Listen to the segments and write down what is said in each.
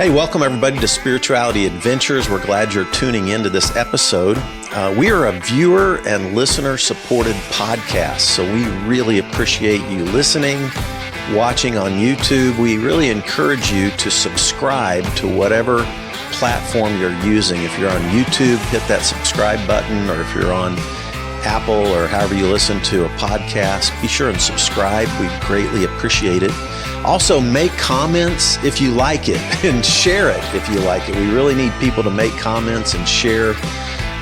Hey, welcome everybody to Spirituality Adventures. We're glad you're tuning into this episode. We are a viewer and listener supported podcast, so we really appreciate you listening, watching on YouTube. We really encourage you to subscribe to whatever platform you're using. If you're on YouTube, hit that subscribe button, or if you're on Apple or however you listen to a podcast, be sure and subscribe. We greatly appreciate it. Also, make comments if you like it and share it if you like it. We really need people to make comments and share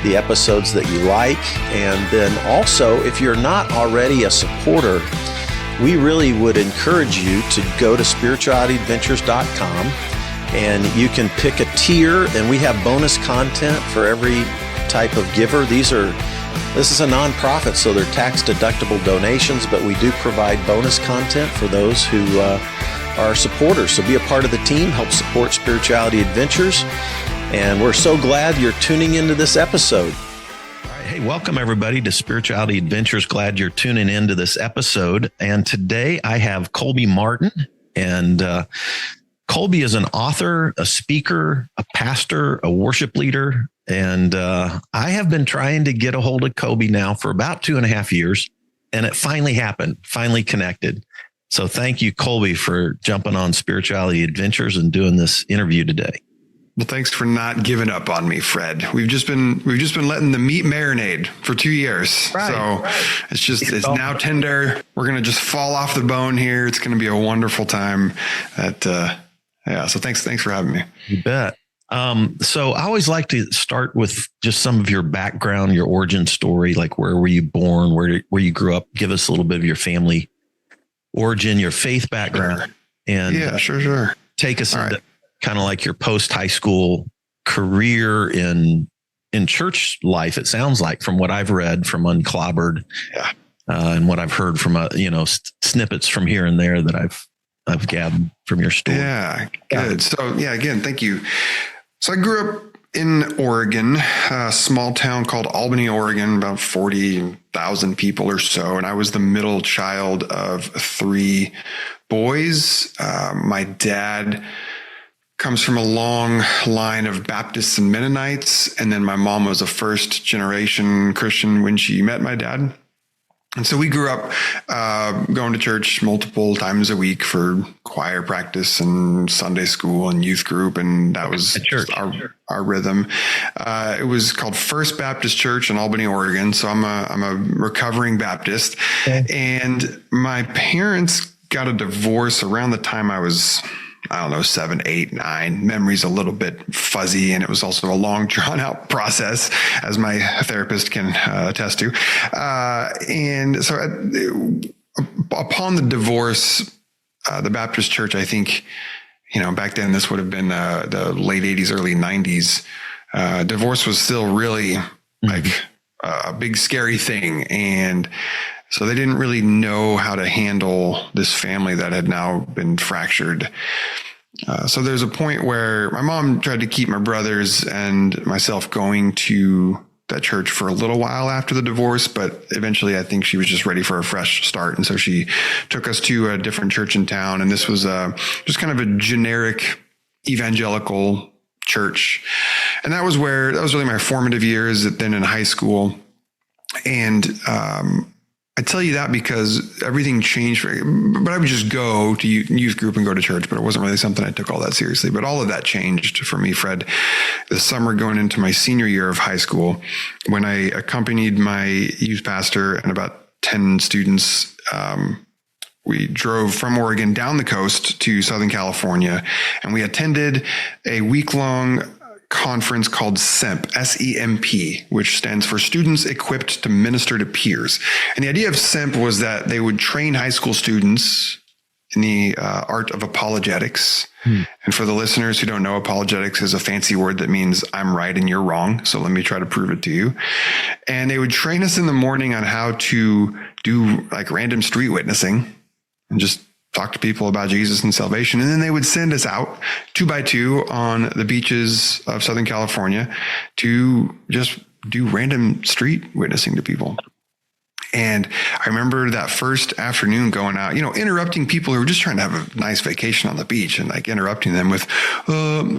the episodes that you like. And then also, if you're not already a supporter, we really would encourage you to go to spiritualityadventures.com and you can pick a tier, and we have bonus content for every type of giver. This is a nonprofit, so they're tax-deductible donations, but we do provide bonus content for those who are supporters. So be a part of the team, help support Spirituality Adventures, and we're so glad you're tuning into this episode. All right, hey, welcome everybody to Spirituality Adventures. Glad you're tuning into this episode. And today I have Colby Martin, and Colby is an author, a speaker, a pastor, a worship leader. And I have been trying to get a hold of Colby now for about 2.5 years, and it finally happened, finally connected. So thank you, Colby, for jumping on Spirituality Adventures and doing this interview today. Well, thanks for not giving up on me, Fred. We've just been letting the meat marinate for 2 years. Right, so it's now tender. We're going to just fall off the bone here. It's going to be a wonderful time. So thanks for having me. You bet. So I always like to start with just some of your background, your origin story, like where were you born, where you grew up? Give us a little bit of your family origin, your faith background, and sure. Take us into kind of like your post-high school career in church life. It sounds like, from what I've read from Clobbered, and what I've heard from snippets from here and there that I've gathered from your story. Yeah, good. So again, thank you. So I grew up in Oregon, a small town called Albany, Oregon, about 40,000 people or so. And I was the middle child of 3 boys. My dad comes from a long line of Baptists and Mennonites. And then my mom was a first generation Christian when she met my dad. And so we grew up going to church multiple times a week for choir practice and Sunday school and youth group. And that was our rhythm. It was called First Baptist Church in Albany, Oregon. So I'm a recovering Baptist. Okay. And my parents got a divorce around the time I was, 7, 8, 9. Memory's a little bit fuzzy, and it was also a long, drawn-out process, as my therapist can attest to. And so, upon the divorce, the Baptist Church, I think, back then this would have been the late 80s, early 90s. Divorce was still really like a big, scary thing, and so they didn't really know how to handle this family that had now been fractured. So there's a point where my mom tried to keep my brothers and myself going to that church for a little while after the divorce, but eventually I think she was just ready for a fresh start. And so she took us to a different church in town. And this was just kind of a generic evangelical church. And that was really my formative years, then in high school. And I tell you that because everything changed, but I would just go to youth group and go to church, but it wasn't really something I took all that seriously. But all of that changed for me, Fred, the summer going into my senior year of high school, when I accompanied my youth pastor and about 10 students. We drove from Oregon down the coast to Southern California, and we attended a week-long conference called SEMP, S-E-M-P, which stands for Students Equipped to Minister to Peers. And the idea of SEMP was that they would train high school students in the art of apologetics. And for the listeners who don't know, apologetics is a fancy word that means I'm right and you're wrong. So let me try to prove it to you. And they would train us in the morning on how to do like random street witnessing and just talk to people about Jesus and salvation. And then they would send us out 2 by 2 on the beaches of Southern California to just do random street witnessing to people. And I remember that first afternoon going out, interrupting people who were just trying to have a nice vacation on the beach and like interrupting them with,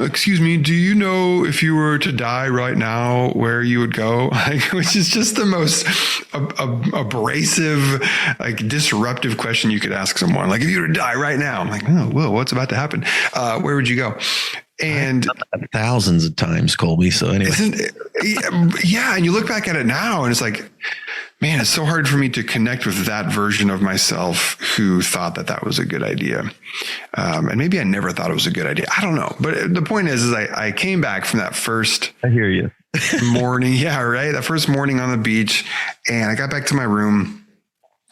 excuse me, do you know if you were to die right now, where you would go? Which is just the most abrasive, like disruptive question you could ask someone. Like, if you were to die right now, I'm like, oh, whoa, what's about to happen? Where would you go? And thousands of times, Colby. So anyway, yeah. And you look back at it now and it's like, man, it's so hard for me to connect with that version of myself who thought that was a good idea. And maybe I never thought it was a good idea. I don't know. But the point is I came back from that first I hear you. morning. Yeah, right. That first morning on the beach, and I got back to my room,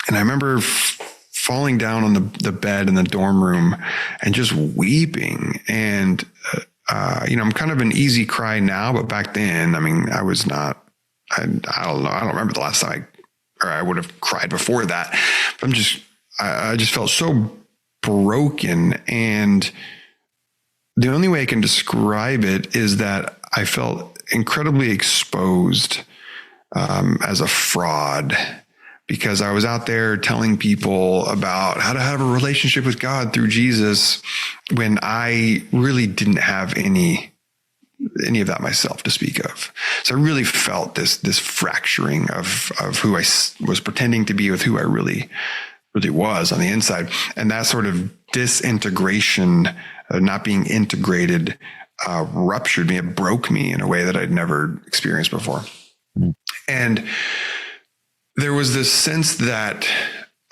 and I remember falling down on the bed in the dorm room and just weeping. And, I'm kind of an easy cry now, but back then, I mean, I was not, I don't know. I don't remember the last time I would have cried before that. But I just felt so broken. And the only way I can describe it is that I felt incredibly exposed as a fraud, because I was out there telling people about how to have a relationship with God through Jesus when I really didn't have any of that myself to speak of. So I really felt this fracturing of who I was pretending to be with who I really was on the inside. And that sort of disintegration, not being integrated, ruptured me. It broke me in a way that I'd never experienced before. Mm. And there was this sense that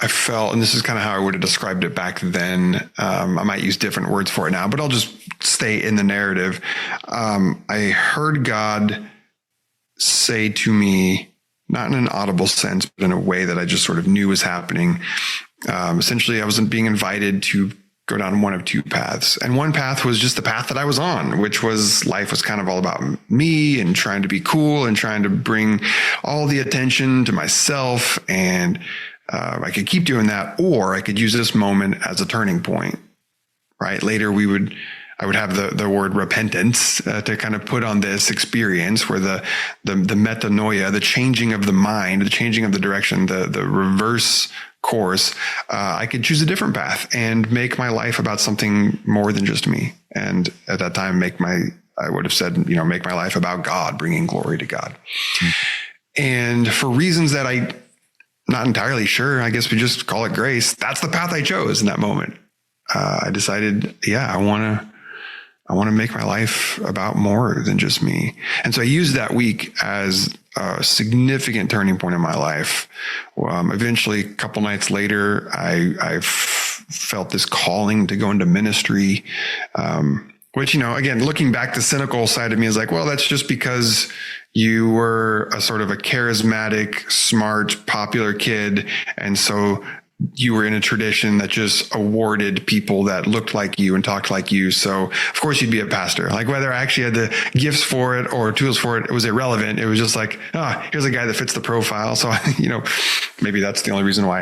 I felt, and this is kind of how I would have described it back then. I might use different words for it now, but I'll just stay in the narrative. I heard God say to me, not in an audible sense, but in a way that I just sort of knew was happening. Essentially, I wasn't being invited to go down one of two paths. And one path was just the path that I was on, which was life was kind of all about me and trying to be cool and trying to bring all the attention to myself. And I could keep doing that, or I could use this moment as a turning point, right? Later, I would have the word repentance to kind of put on this experience where the metanoia, the changing of the mind, the changing of the direction, the reverse course. I could choose a different path and make my life about something more than just me. And at that time, I would have said, make my life about God, bringing glory to God. Mm-hmm. And for reasons that I'm not entirely sure, I guess we just call it grace. That's the path I chose in that moment. I decided, I want to make my life about more than just me. And so I used that week as a significant turning point in my life. Eventually, a couple nights later, I felt this calling to go into ministry, which, again, looking back, the cynical side of me is like, well, that's just because you were a sort of a charismatic, smart, popular kid. And so you were in a tradition that just awarded people that looked like you and talked like you. So of course you'd be a pastor. Like whether I actually had the gifts for it or tools for it, it was irrelevant. It was just like, here's a guy that fits the profile. So, maybe that's the only reason why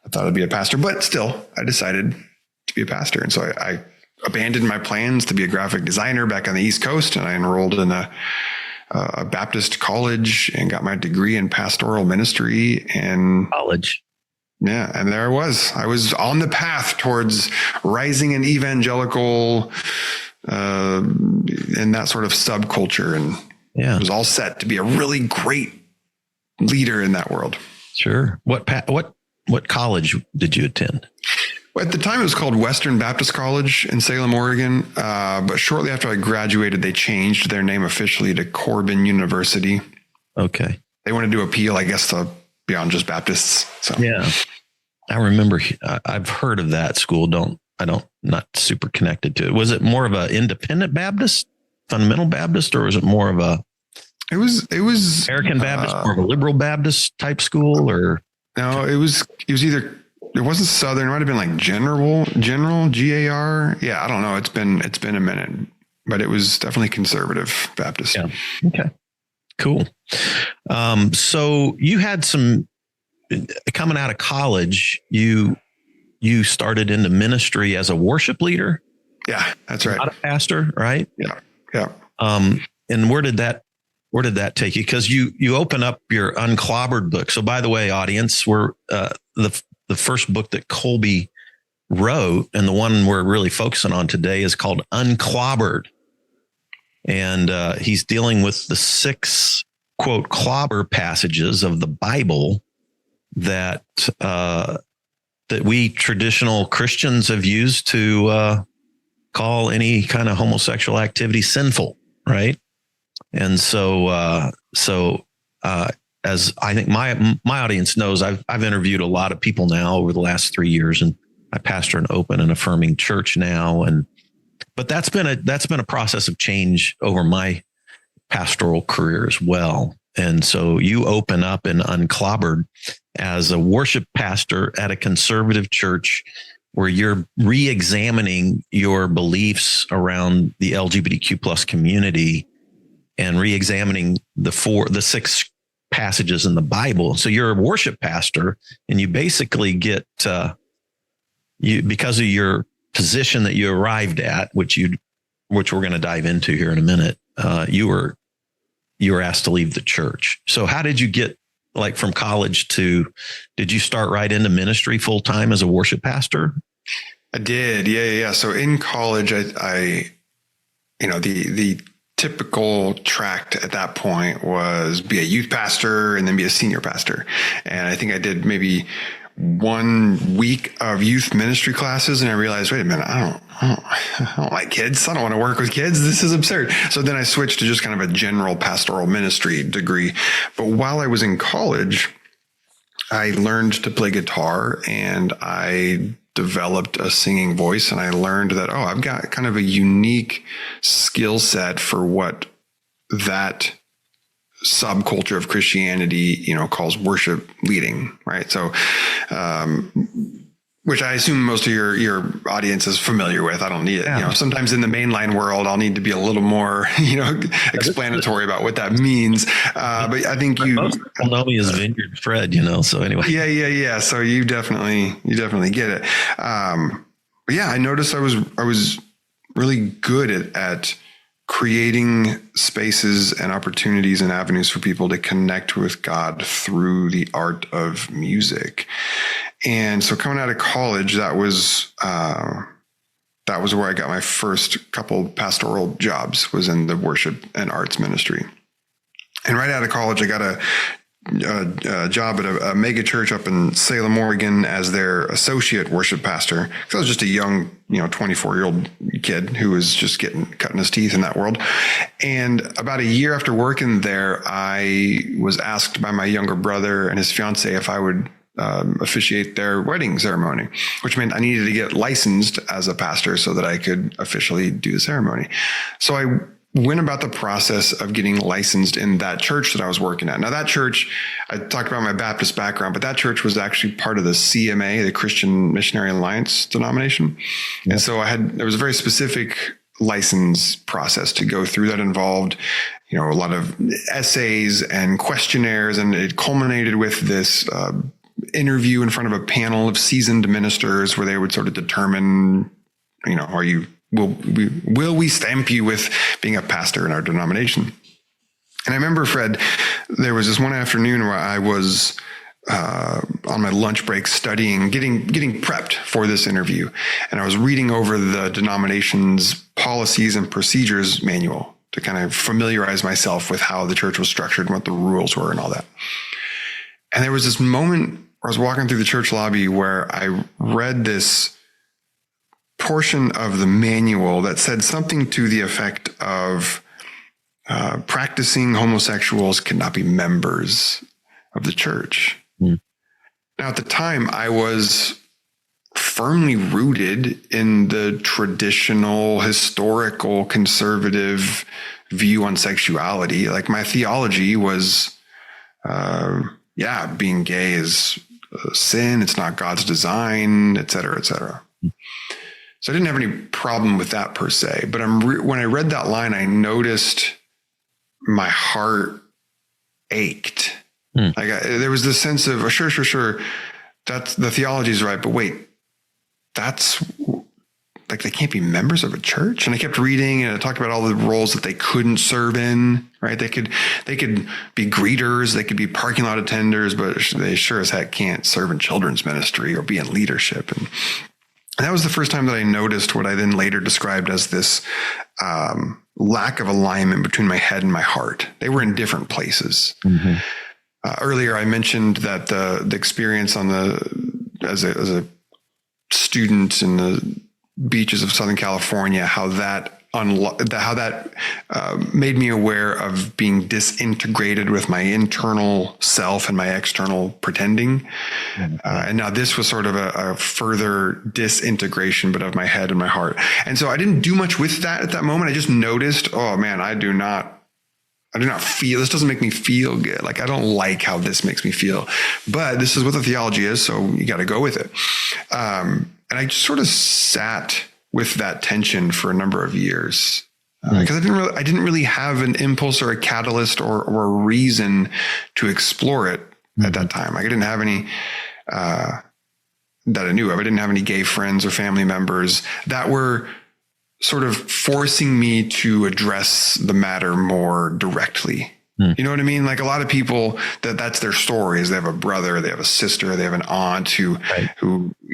I thought I'd be a pastor, but still I decided to be a pastor. And so I abandoned my plans to be a graphic designer back on the East Coast. And I enrolled in a Baptist college and got my degree in pastoral ministry and college. Yeah. And there I was on the path towards rising in evangelical, in that sort of subculture. And it was all set to be a really great leader in that world. Sure. What college did you attend? Well, at the time it was called Western Baptist College in Salem, Oregon. But shortly after I graduated, they changed their name officially to Corbin University. Okay. They wanted to appeal, I guess, to beyond just Baptists. So yeah, I remember I've heard of that school. Not super connected to it. Was it more of a independent Baptist, fundamental Baptist, or was it more of a? It was American Baptist, more of a liberal Baptist type school, or no? It was either. It wasn't Southern. It might have been like General GAR. Yeah, I don't know. It's been a minute, but it was definitely conservative Baptist. Yeah. Okay. Cool. So you had some coming out of college, you started into ministry as a worship leader. Yeah, that's right. Not a pastor, right? Yeah. Yeah. And where did that where did that take you? Because you open up your Unclobbered book. So by the way, audience, we're the first book that Colby wrote, and the one we're really focusing on today is called Unclobbered. And he's dealing with the 6, quote, clobber passages of the Bible that that we traditional Christians have used to call any kind of homosexual activity sinful, right? And so as I think my audience knows, I've interviewed a lot of people now over the last 3 years, and I pastor an open and affirming church now. But that's been a process of change over my pastoral career as well. And so you open up in Unclobbered as a worship pastor at a conservative church where you're re-examining your beliefs around the LGBTQ plus community and re-examining the 6 passages in the Bible. So you're a worship pastor, and you basically get because of your position that you arrived at, which we're going to dive into here in a minute. You were asked to leave the church. So how did you get from college did you start right into ministry full time as a worship pastor? I did. Yeah. So in college, I the typical track at that point was be a youth pastor and then be a senior pastor. And I think I did maybe 1 week of youth ministry classes, and I realized, wait a minute, I don't like kids. I don't want to work with kids. This is absurd. So then I switched to just kind of a general pastoral ministry degree. But while I was in college, I learned to play guitar, and I developed a singing voice, and I learned that, I've got kind of a unique skill set for what that subculture of Christianity, calls worship leading, right? So, which I assume most of your audience is familiar with. I don't need it. Yeah. Sometimes in the mainline world, I'll need to be a little more, explanatory about what that means. But I think most people know me as Vineyard Fred, so anyway. Yeah. So you definitely get it. But yeah, I noticed I was really good at creating spaces and opportunities and avenues for people to connect with God through the art of music. And so coming out of college, that was where I got my first couple pastoral jobs, was in the worship and arts ministry. And right out of college, I got a job at a mega church up in Salem, Oregon, as their associate worship pastor. Because I was just a young, 24-year-old kid who was just cutting his teeth in that world. And about a year after working there, I was asked by my younger brother and his fiance if I would officiate their wedding ceremony, which meant I needed to get licensed as a pastor so that I could officially do the ceremony. So I went about the process of getting licensed in that church that I was working at. Now, that church, I talked about my Baptist background, but that church was actually part of the CMA, the Christian Missionary Alliance denomination. Yeah. And so there was a very specific license process to go through that involved, a lot of essays and questionnaires, and it culminated with this interview in front of a panel of seasoned ministers where they would sort of determine, will we stamp you with being a pastor in our denomination? And I remember, Fred, there was this one afternoon where I was on my lunch break studying, getting prepped for this interview. And I was reading over the denomination's policies and procedures manual to kind of familiarize myself with how the church was structured and what the rules were and all that. And there was this moment where I was walking through the church lobby where I read this portion of the manual that said something to the effect of practicing homosexuals cannot be members of the church. Mm. Now, at the time, I was firmly rooted in the traditional, historical, conservative view on sexuality. Like, my theology was, being gay is sin. It's not God's design, et cetera, et cetera. Mm. So I didn't have any problem with that per se, but when I read that line, I noticed my heart ached. Mm. There was this sense of, sure. That's the theology is right, but wait, that's like they can't be members of a church. And I kept reading, and it talked about all the roles that they couldn't serve in, right? They could be greeters, they could be parking lot attenders, but they sure as heck can't serve in children's ministry or be in leadership. And that was the first time that I noticed what I then later described as this lack of alignment between my head and my heart. They were in different places. Mm-hmm. Earlier, I mentioned that the experience as a student in the beaches of Southern California, how that made me aware of being disintegrated with my internal self and my external pretending. Mm-hmm. And now this was sort of a further disintegration, but of my head and my heart. And so I didn't do much with that at that moment. I just noticed, oh man, I do not feel, this doesn't make me feel good. Like, I don't like how this makes me feel, but this is what the theology is. So you got to go with it. And I just sort of sat with that tension for a number of years because I didn't really have an impulse or a catalyst or a reason to explore it at that time. Like, I didn't have any, that I knew of. I didn't have any gay friends or family members that were sort of forcing me to address the matter more directly. You know what I mean? Like, a lot of people that's their stories. They have a brother, they have a sister, they have an aunt who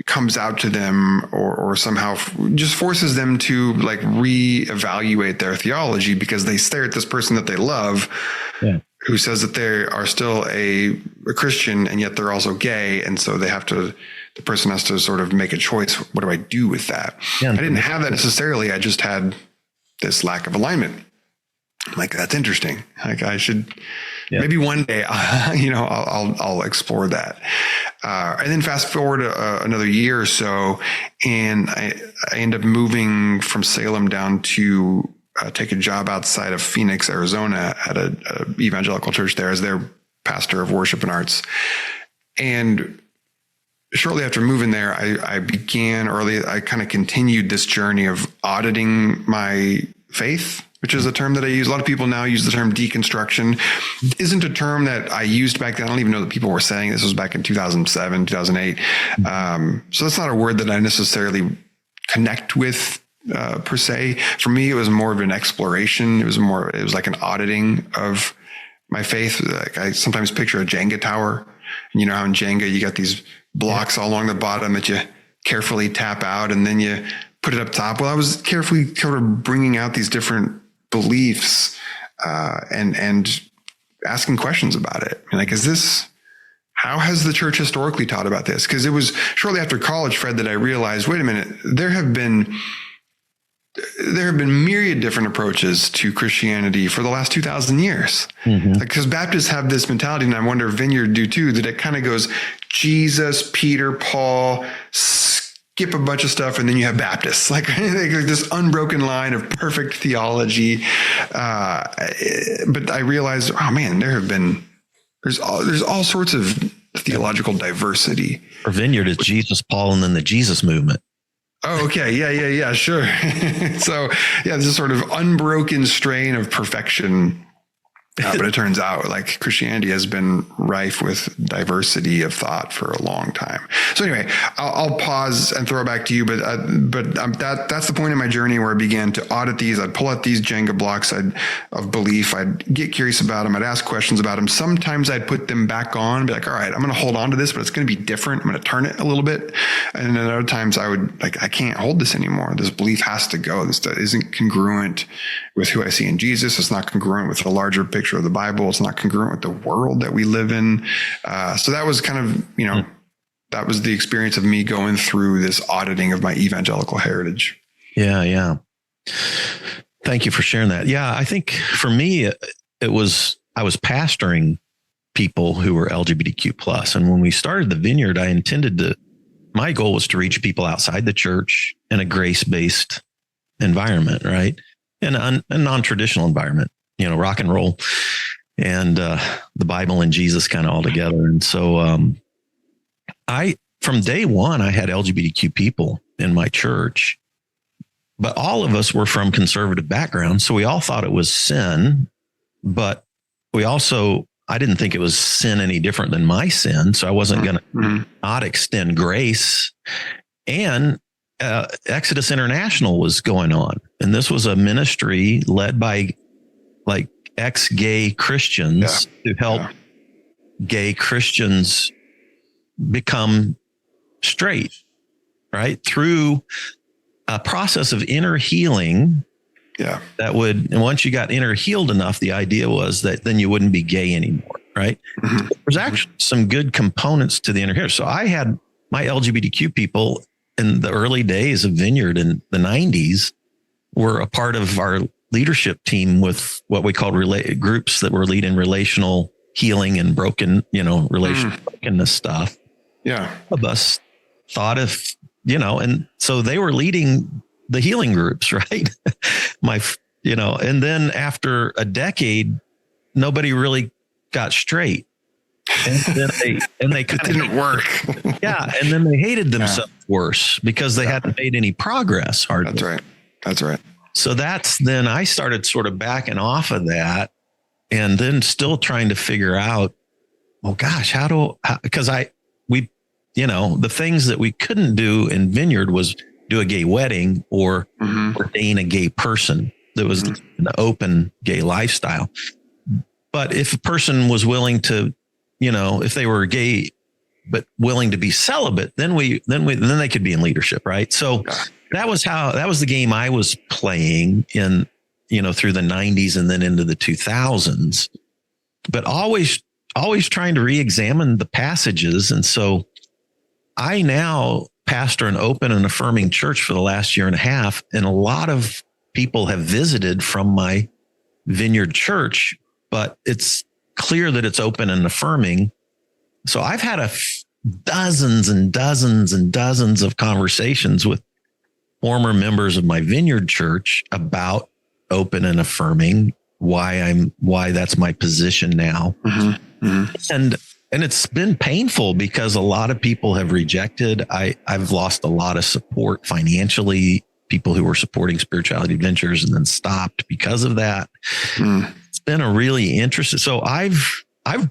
comes out to them or somehow just forces them to like reevaluate their theology because they stare at this person that they love, who says that they are still a Christian and yet they're also gay. And so the person has to sort of make a choice. What do I do with that? Yeah, I didn't have that necessarily. I just had this lack of alignment. Like, that's interesting. Like, I should maybe one day, I'll explore that. And then fast forward another year or so, and I end up moving from Salem down to take a job outside of Phoenix, Arizona, at a evangelical church there as their pastor of worship and arts. And shortly after moving there, I kind of continued this journey of auditing my faith, which is a term that I use. A lot of people now use the term deconstruction. It isn't a term that I used back then. I don't even know that people were saying this was back in 2007, 2008. So that's not a word that I necessarily connect with per se. For me, it was more of an exploration. It was like an auditing of my faith. Like, I sometimes picture a Jenga tower. And you know how in Jenga, you got these blocks all along the bottom that you carefully tap out and then you put it up top. Well, I was carefully sort of bringing out these different beliefs and asking questions about it. Like, how has the church historically taught about this? Because it was shortly after college, Fred, that I realized, wait a minute, there have been myriad different approaches to Christianity for the last 2,000 years. Because Baptists have this mentality, and I wonder if Vineyard do too, that it kind of goes Jesus, Peter, Paul, skip a bunch of stuff, and then you have Baptists, like this unbroken line of perfect theology. But I realized, oh man, there's all sorts of theological diversity. For Vineyard, it's Jesus, Paul, and then the Jesus movement. Oh, okay. Yeah, sure. So there's a sort of unbroken strain of perfection. But it turns out like Christianity has been rife with diversity of thought for a long time. So anyway, I'll pause and throw it back to you. But that's the point in my journey where I began to audit these. I'd pull out these Jenga blocks of belief. I'd get curious about them. I'd ask questions about them. Sometimes I'd put them back on and be like, all right, I'm going to hold on to this, but it's going to be different. I'm going to turn it a little bit. And then other times I would I can't hold this anymore. This belief has to go. This isn't congruent with who I see in Jesus. It's not congruent with the larger picture of the Bible. It's not congruent with the world that we live in. So that was kind of, that was the experience of me going through this auditing of my evangelical heritage. Yeah. Thank you for sharing that. Yeah. I think for me, I was pastoring people who were LGBTQ plus. And when we started the Vineyard, my goal was to reach people outside the church in a grace-based environment, right? In a non-traditional environment, rock and roll and the Bible and Jesus kind of all together. And so from day one, I had LGBTQ people in my church, but all of us were from conservative backgrounds. So we all thought it was sin, but I didn't think it was sin any different than my sin. So I wasn't going to not extend grace. And Exodus International was going on. And this was a ministry led by like ex-gay Christians to help gay Christians become straight, right? Through a process of inner healing. Yeah. That would, and once you got inner healed enough, the idea was that then you wouldn't be gay anymore, right? Mm-hmm. There's actually some good components to the inner healing. So I had my LGBTQ people in the early days of Vineyard in the 90s were a part of our leadership team with what we called groups that were leading relational healing and broken, relational brokenness stuff. Yeah. Of us thought if, and so they were leading the healing groups, right? And then after a decade, nobody really got straight. And then they it didn't work. Yeah. And then they hated themselves worse because they hadn't made any progress. Hardly. That's right. So then I started sort of backing off of that and then still trying to figure out, well, gosh, because the things that we couldn't do in Vineyard was do a gay wedding or ordain a gay person that was an open gay lifestyle. But if a person was willing to, if they were gay, but willing to be celibate, then they could be in leadership. Right. So that was the game I was playing in, through the 90s and then into the 2000s, but always trying to re-examine the passages. And so I now pastor an open and affirming church for the last year and a half. And a lot of people have visited from my Vineyard church, but it's clear that it's open and affirming. So I've had dozens and dozens and dozens of conversations with former members of my Vineyard church about open and affirming, why that's my position now. And it's been painful because a lot of people have rejected. I've lost a lot of support financially, people who were supporting Spirituality Adventures and then stopped because of that. It's been a really interesting. So I've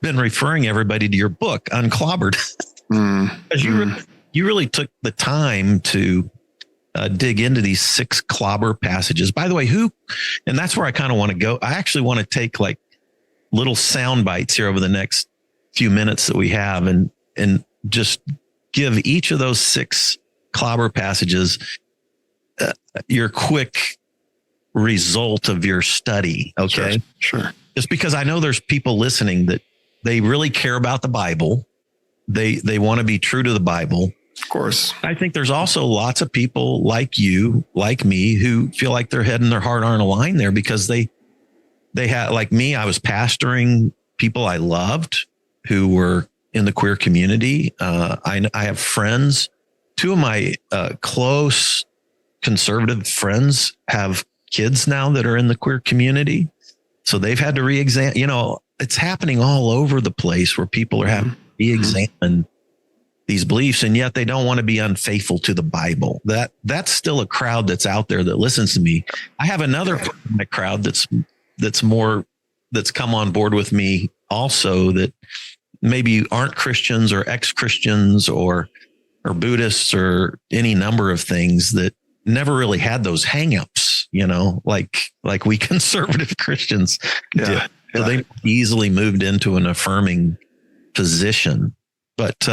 been referring everybody to your book, Unclobbered, because you really took the time to dig into these 6 clobber passages. By the way, and that's where I kind of want to go. I actually want to take like little sound bites here over the next few minutes that we have and just give each of those 6 clobber passages your quick result of your study. Okay. Sure. Just because I know there's people listening that they really care about the Bible. They want to be true to the Bible. Of course. I think there's also lots of people like you, like me, who feel like their head and their heart aren't aligned there because they had, like me, I was pastoring people I loved who were in the queer community. I have friends, 2 of my close conservative friends have kids now that are in the queer community. So they've had to re-examine, it's happening all over the place where people are having to re-examine these beliefs, and yet they don't want to be unfaithful to the Bible. That's still a crowd that's out there that listens to me. I have another part of my crowd that's come on board with me also, that maybe aren't Christians or ex-Christians or Buddhists or any number of things, that never really had those hangups, like we conservative Christians did. So they easily moved into an affirming position. But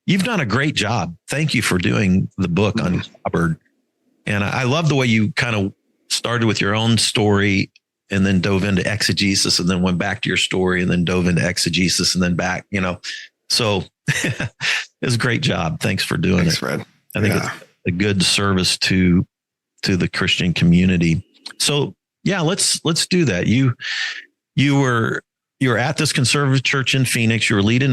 you've done a great job. Thank you for doing the book Unclobbered. And I love the way you kind of started with your own story and then dove into exegesis and then went back to your story and then dove into exegesis and then back, so it's a great job. Thanks for doing it. Fred. I think it's a good service to the Christian community. So yeah, let's do that. You were at this conservative church in Phoenix. You were leading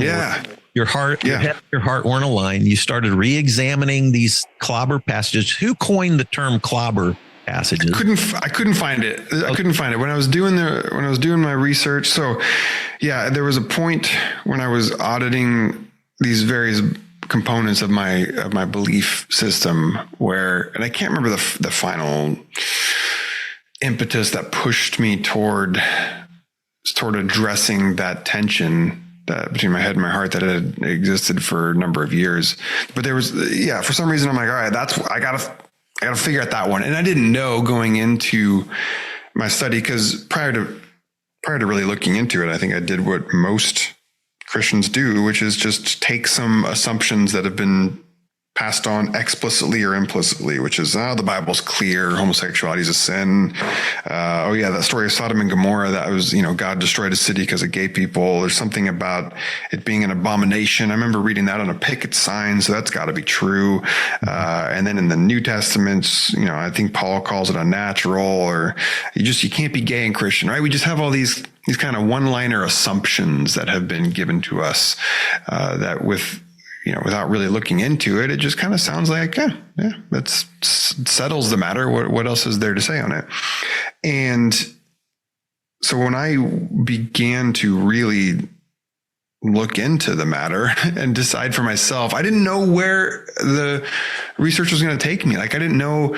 your heart, your head, your heart weren't aligned. You started re-examining these clobber passages. Who coined the term clobber passages? I couldn't find it. Okay. I couldn't find it when I was doing my research. So yeah, there was a point when I was auditing these various components of my belief system and I can't remember the final impetus that pushed me toward addressing that tension. between my head and my heart that had existed for a number of years. But there was, for some reason I'm like, all right, I gotta figure out that one. And I didn't know going into my study, because prior to really looking into it, I think I did what most Christians do, which is just take some assumptions that have been passed on explicitly or implicitly, which is, the Bible's clear, homosexuality is a sin. That story of Sodom and Gomorrah, that was, God destroyed a city because of gay people. There's something about it being an abomination. I remember reading that on a picket sign, so that's got to be true. And then in the New Testament, I think Paul calls it unnatural, or you can't be gay and Christian, right? We just have all these kind of one-liner assumptions that have been given to us, that without really looking into it, it just kind of sounds like, that settles the matter. What else is there to say on it? And so when I began to really look into the matter and decide for myself, I didn't know where the research was going to take me. Like, I didn't know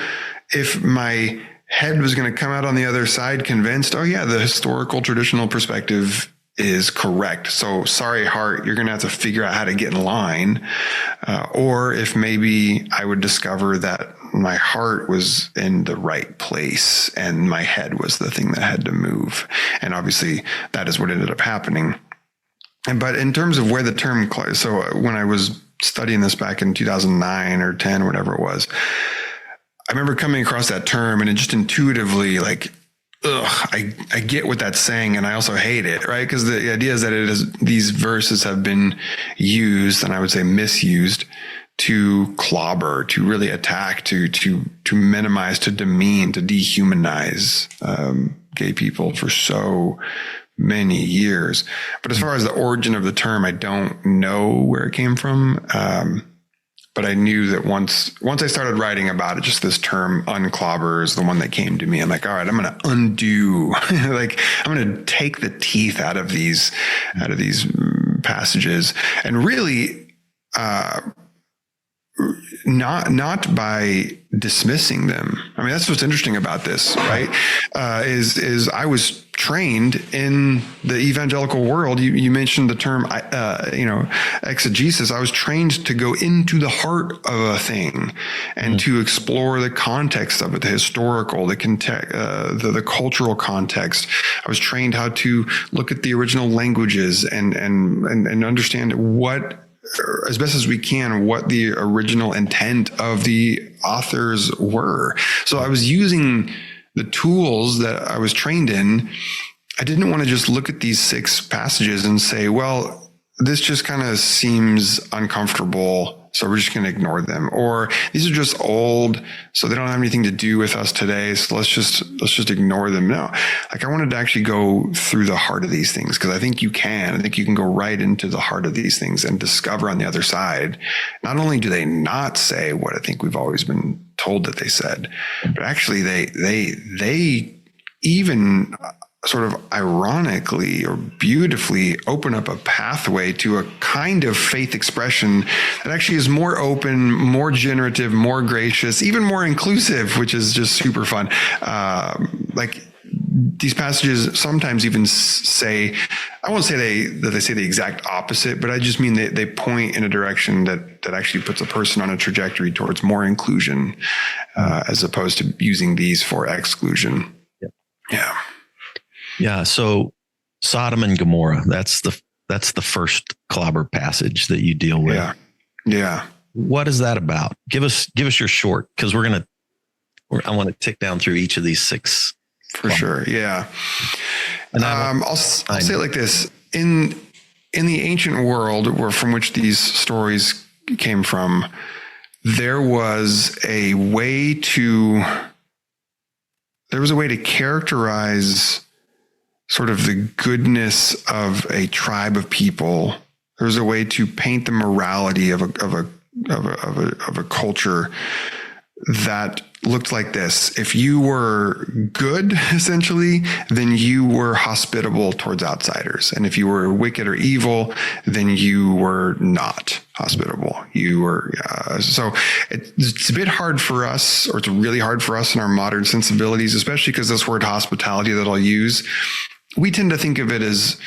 if my head was going to come out on the other side convinced, the historical traditional perspective is correct. So sorry, heart, you're going to have to figure out how to get in line. Or if maybe I would discover that my heart was in the right place and my head was the thing that had to move. And obviously that is what ended up happening. But in terms of where the term, so when I was studying this back in 2009 or 10, whatever it was, I remember coming across that term and it just intuitively I get what that's saying, and I also hate it, right? Because the idea is that these verses have been used, and I would say misused, to clobber, to really attack, to minimize, to demean, to dehumanize gay people for so many years. But as far as the origin of the term, I don't know where it came from. But I knew that once I started writing about it, just this term unclobber is the one that came to me. I'm like, all right, I'm going to undo, I'm going to take the teeth out of these passages, and really, not by dismissing them. I mean, that's what's interesting about this, right? Is I was trained in the evangelical world. You mentioned the term, exegesis. I was trained to go into the heart of a thing and to explore the context of it, the historical, the cultural context. I was trained how to look at the original languages and understand what, as best as we can, what the original intent of the authors were. So I was using the tools that I was trained in. I didn't want to just look at these 6 passages and say, well, this just kind of seems uncomfortable, so we're just going to ignore them. Or these are just old, so they don't have anything to do with us today, so let's just ignore them. No, I wanted to actually go through the heart of these things, because I think you can go right into the heart of these things and discover on the other side, not only do they not say what I think we've always been told that they said, but actually they even sort of ironically or beautifully open up a pathway to a kind of faith expression that actually is more open, more generative, more gracious, even more inclusive, which is just super fun. These passages sometimes even say, I won't say that they say the exact opposite, but I just mean they point in a direction that actually puts a person on a trajectory towards more inclusion, as opposed to using these for exclusion. Yeah. Yeah. So Sodom and Gomorrah, that's the first clobber passage that you deal with. Yeah. What is that about? Give us your short, because I want to tick down through each of these 6. For sure. Yeah. And I'll say it like this. In the ancient world from which these stories came from, there was a way to characterize sort of the goodness of a tribe of people. There was a way to paint the morality of a culture that looked like this. If you were good, essentially, then you were hospitable towards outsiders. And if you were wicked or evil, then you were not hospitable. You were, so it's a bit hard for us, or it's really hard for us in our modern sensibilities, especially because this word hospitality that I'll use, we tend to think of it as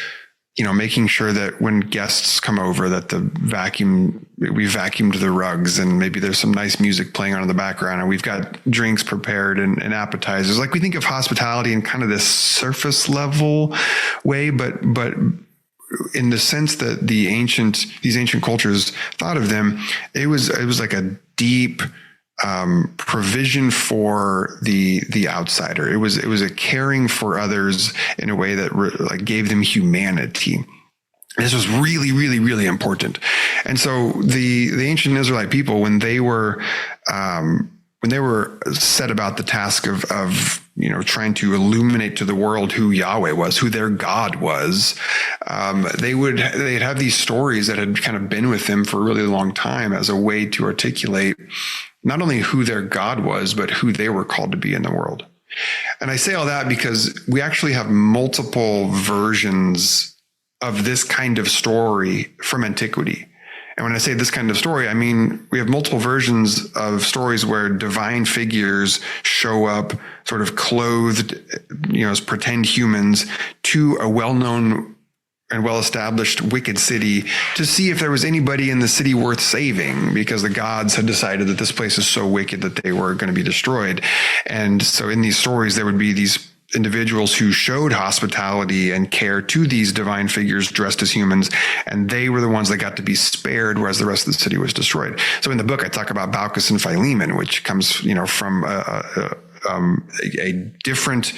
making sure that when guests come over, that we vacuumed the rugs, and maybe there's some nice music playing on in the background, and we've got drinks prepared and appetizers. Like, we think of hospitality in kind of this surface level way, but in the sense that these ancient cultures thought of them, it was like a deep provision for the outsider. It was a caring for others in a way that gave them humanity. This was really, really, really important. And so the ancient Israelite people, when they were set about the task of trying to illuminate to the world who Yahweh was, who their God was, they'd have these stories that had kind of been with them for a really long time as a way to articulate not only who their God was, but who they were called to be in the world. And I say all that because we actually have multiple versions of this kind of story from antiquity. And when I say this kind of story, I mean, we have multiple versions of stories where divine figures show up sort of clothed, as pretend humans to a well-known and well-established wicked city to see if there was anybody in the city worth saving, because the gods had decided that this place is so wicked that they were going to be destroyed. And so in these stories, there would be these individuals who showed hospitality and care to these divine figures dressed as humans, and they were the ones that got to be spared, whereas the rest of the city was destroyed. So in the book, I talk about Baucis and Philemon, which comes, from a different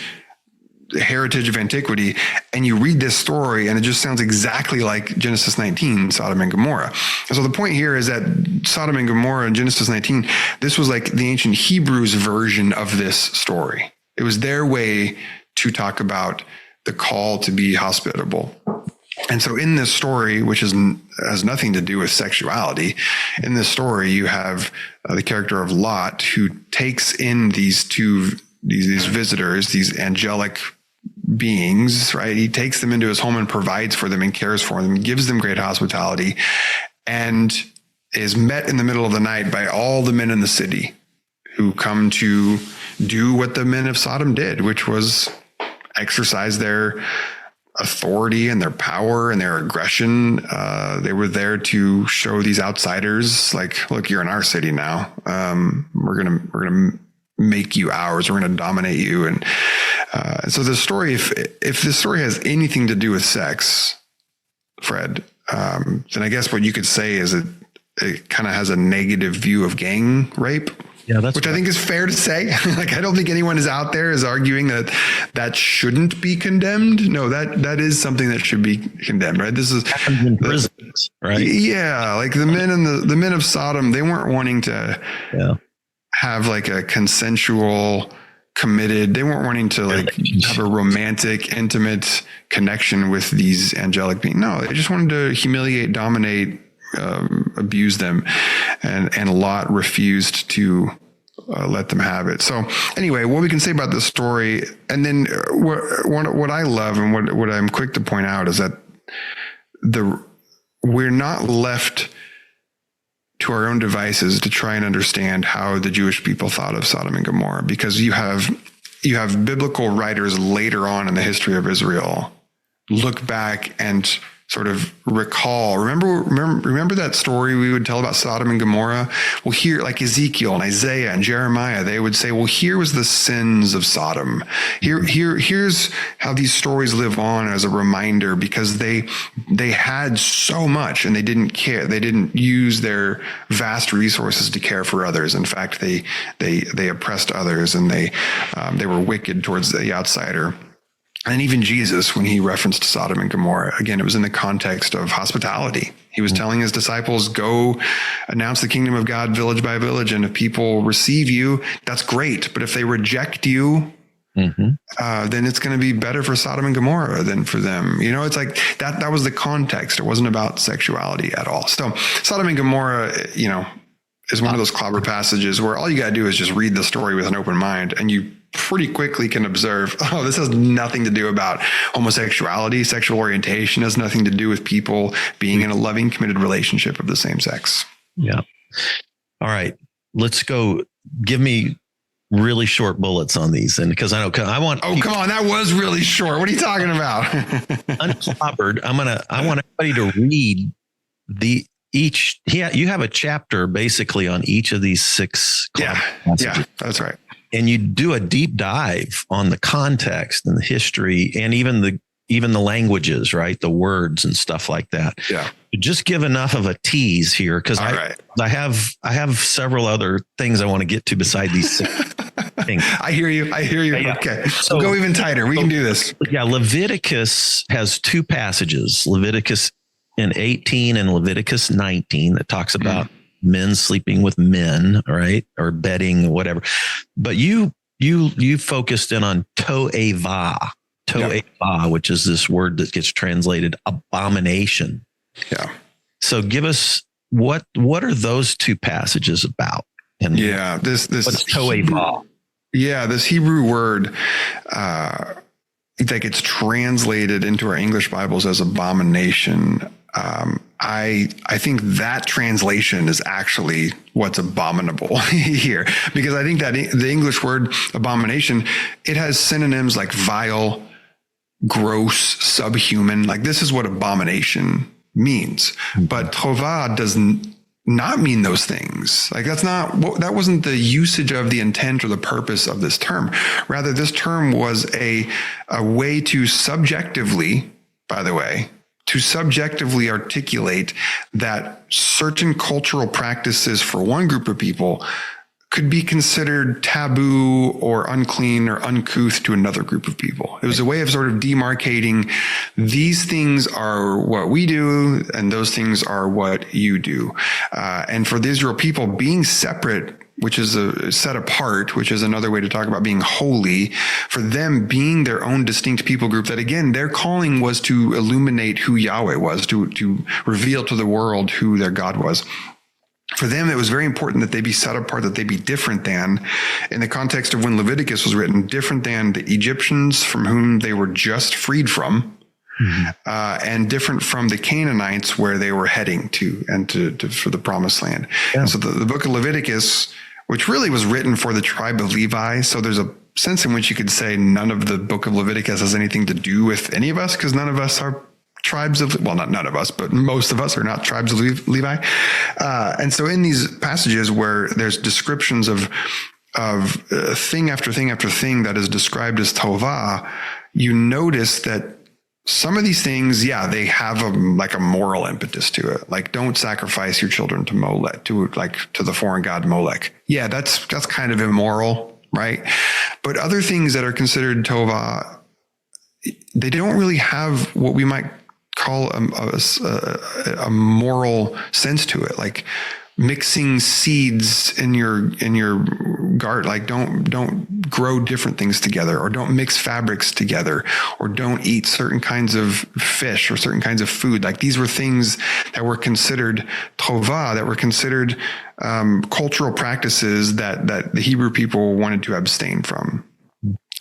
heritage of antiquity, and you read this story and it just sounds exactly like Genesis 19, Sodom and Gomorrah. And so the point here is that Sodom and Gomorrah in Genesis 19, this was like the ancient Hebrews version of this story. It was their way to talk about the call to be hospitable. And so in this story, which has nothing to do with sexuality, in this story, you have the character of Lot, who takes in these visitors, these angelic beings, right? He takes them into his home and provides for them and cares for them, gives them great hospitality, and is met in the middle of the night by all the men in the city who come to do what the men of Sodom did, which was exercise their authority and their power and their aggression. They were there to show these outsiders, like, look, you're in our city now. We're gonna make you ours. We're gonna dominate you. And so the story, if this story has anything to do with sex, Fred, then I guess what you could say is it kind of has a negative view of gang rape. Yeah, which I think is fair to say. Like, I don't think anyone is out there is arguing that shouldn't be condemned. No, that is something that should be condemned, right? This is happens in prisons, right? Yeah, like the men of Sodom, they weren't wanting to have like a consensual, committed. They weren't wanting to like have a romantic, intimate connection with these angelic beings. No, they just wanted to humiliate, dominate, abuse them, and Lot refused to let them have it. So anyway, what we can say about this story, and then what I love and what I'm quick to point out is that we're not left to our own devices to try and understand how the Jewish people thought of Sodom and Gomorrah, because you have biblical writers later on in the history of Israel look back and sort of recall. Remember that story we would tell about Sodom and Gomorrah? Well, here, like Ezekiel and Isaiah and Jeremiah, they would say, well, here was the sins of Sodom. Here's how these stories live on as a reminder, because they had so much and they didn't care. They didn't use their vast resources to care for others. In fact, they oppressed others, and they were wicked towards the outsider. And even Jesus, when he referenced Sodom and Gomorrah, again, it was in the context of hospitality. He was telling his disciples, go announce the kingdom of God village by village. And if people receive you, that's great. But if they reject you, then it's going to be better for Sodom and Gomorrah than for them. It's like that was the context. It wasn't about sexuality at all. So Sodom and Gomorrah, is one of those Clobber passages where all you got to do is just read the story with an open mind, and you pretty quickly can observe, this has nothing to do about homosexuality. Sexual orientation has nothing to do with people being in a loving, committed relationship of the same sex. Yeah. All right. Let's go. Give me really short bullets on these, and because I know I want. Oh, come on, that was really short. What are you talking about? Unclobbered. I want everybody to read each. Yeah, you have a chapter basically on each of these 6. Yeah, that's right. And you do a deep dive on the context and the history, and even the languages, right? The words and stuff like that. Yeah. Just give enough of a tease here, because I have several other things I want to get to beside these 6 things. I hear you. Yeah. Okay. So we'll go even tighter. We can do this. Yeah. Leviticus has 2 passages, Leviticus in 18 and Leviticus 19, that talks about men sleeping with men, right? Or bedding, whatever. But you focused in on to'eva, which is this word that gets translated abomination. Yeah. So give us what are those 2 passages about? And this what's to'eva? Yeah, this Hebrew word that gets translated into our English Bibles as abomination. I think that translation is actually what's abominable here, because I think that the English word abomination, it has synonyms like vile, gross, subhuman. Like, this is what abomination means. But tova does not mean those things. Like, that wasn't the usage of the intent or the purpose of this term. Rather, this term was a way to subjectively, by the way, articulate that certain cultural practices for one group of people could be considered taboo or unclean or uncouth to another group of people. It was a way of sort of demarcating, these things are what we do and those things are what you do. And for the Israel people, being separate, which is set apart, which is another way to talk about being holy, for them being their own distinct people group, that again, their calling was to illuminate who Yahweh was, to reveal to the world who their God was. For them, it was very important that they be set apart, that they be different than, in the context of when Leviticus was written, different than the Egyptians from whom they were just freed from, and different from the Canaanites where they were heading to, and for the promised land. Yeah. And so the book of Leviticus, which really was written for the tribe of Levi, so there's a sense in which you could say none of the book of Leviticus has anything to do with any of us, because none of us are tribes of, well, not none of us, but most of us are not tribes of Levi. And so in these passages where there's descriptions of thing after thing after thing that is described as tova, you notice that some of these things, they have a moral impetus to it. Like, don't sacrifice your children to Molech, to the foreign god Molech. Yeah, that's kind of immoral, right? But other things that are considered tova, they don't really have what we might call a moral sense to it. Like mixing seeds in your garden, like don't grow different things together, or don't mix fabrics together, or don't eat certain kinds of fish or certain kinds of food. Like, these were things that were considered tova, that were considered cultural practices that the Hebrew people wanted to abstain from.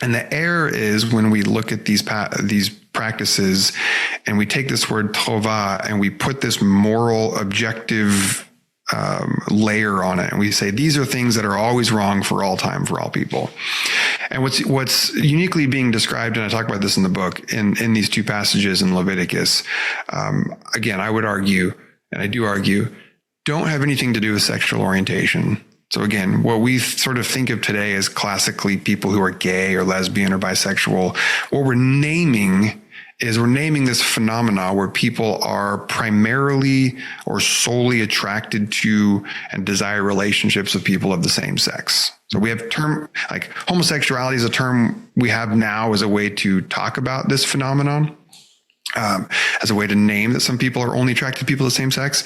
And the error is when we look at these practices and we take this word tova and we put this moral objective layer on it, and we say these are things that are always wrong for all time, for all people. And what's uniquely being described, and I talk about this in the book, in these 2 passages in Leviticus, again, I would argue, and I do argue, don't have anything to do with sexual orientation. So again, what we sort of think of today as classically people who are gay or lesbian or bisexual, what we're naming this phenomena where people are primarily or solely attracted to and desire relationships with people of the same sex. So we have like homosexuality is a term we have now as a way to talk about this phenomenon, as a way to name that some people are only attracted to people of the same sex.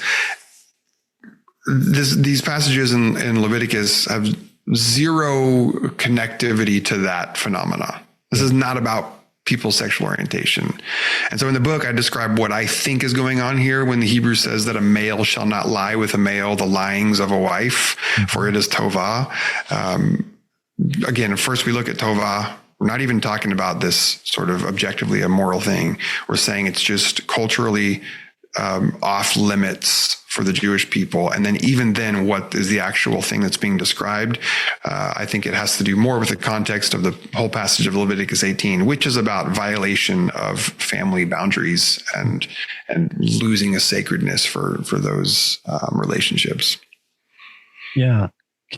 These passages in Leviticus have zero connectivity to that phenomena. This is not about people's sexual orientation. And so in the book, I describe what I think is going on here when the Hebrew says that a male shall not lie with a male, the lyings of a wife, for it is tova. Again, first we look at tova. We're not even talking about this sort of objectively immoral thing. We're saying it's just culturally off limits for the Jewish people. And then even then, what is the actual thing that's being described? I think it has to do more with the context of the whole passage of Leviticus 18, which is about violation of family boundaries and losing a sacredness for those relationships. Yeah,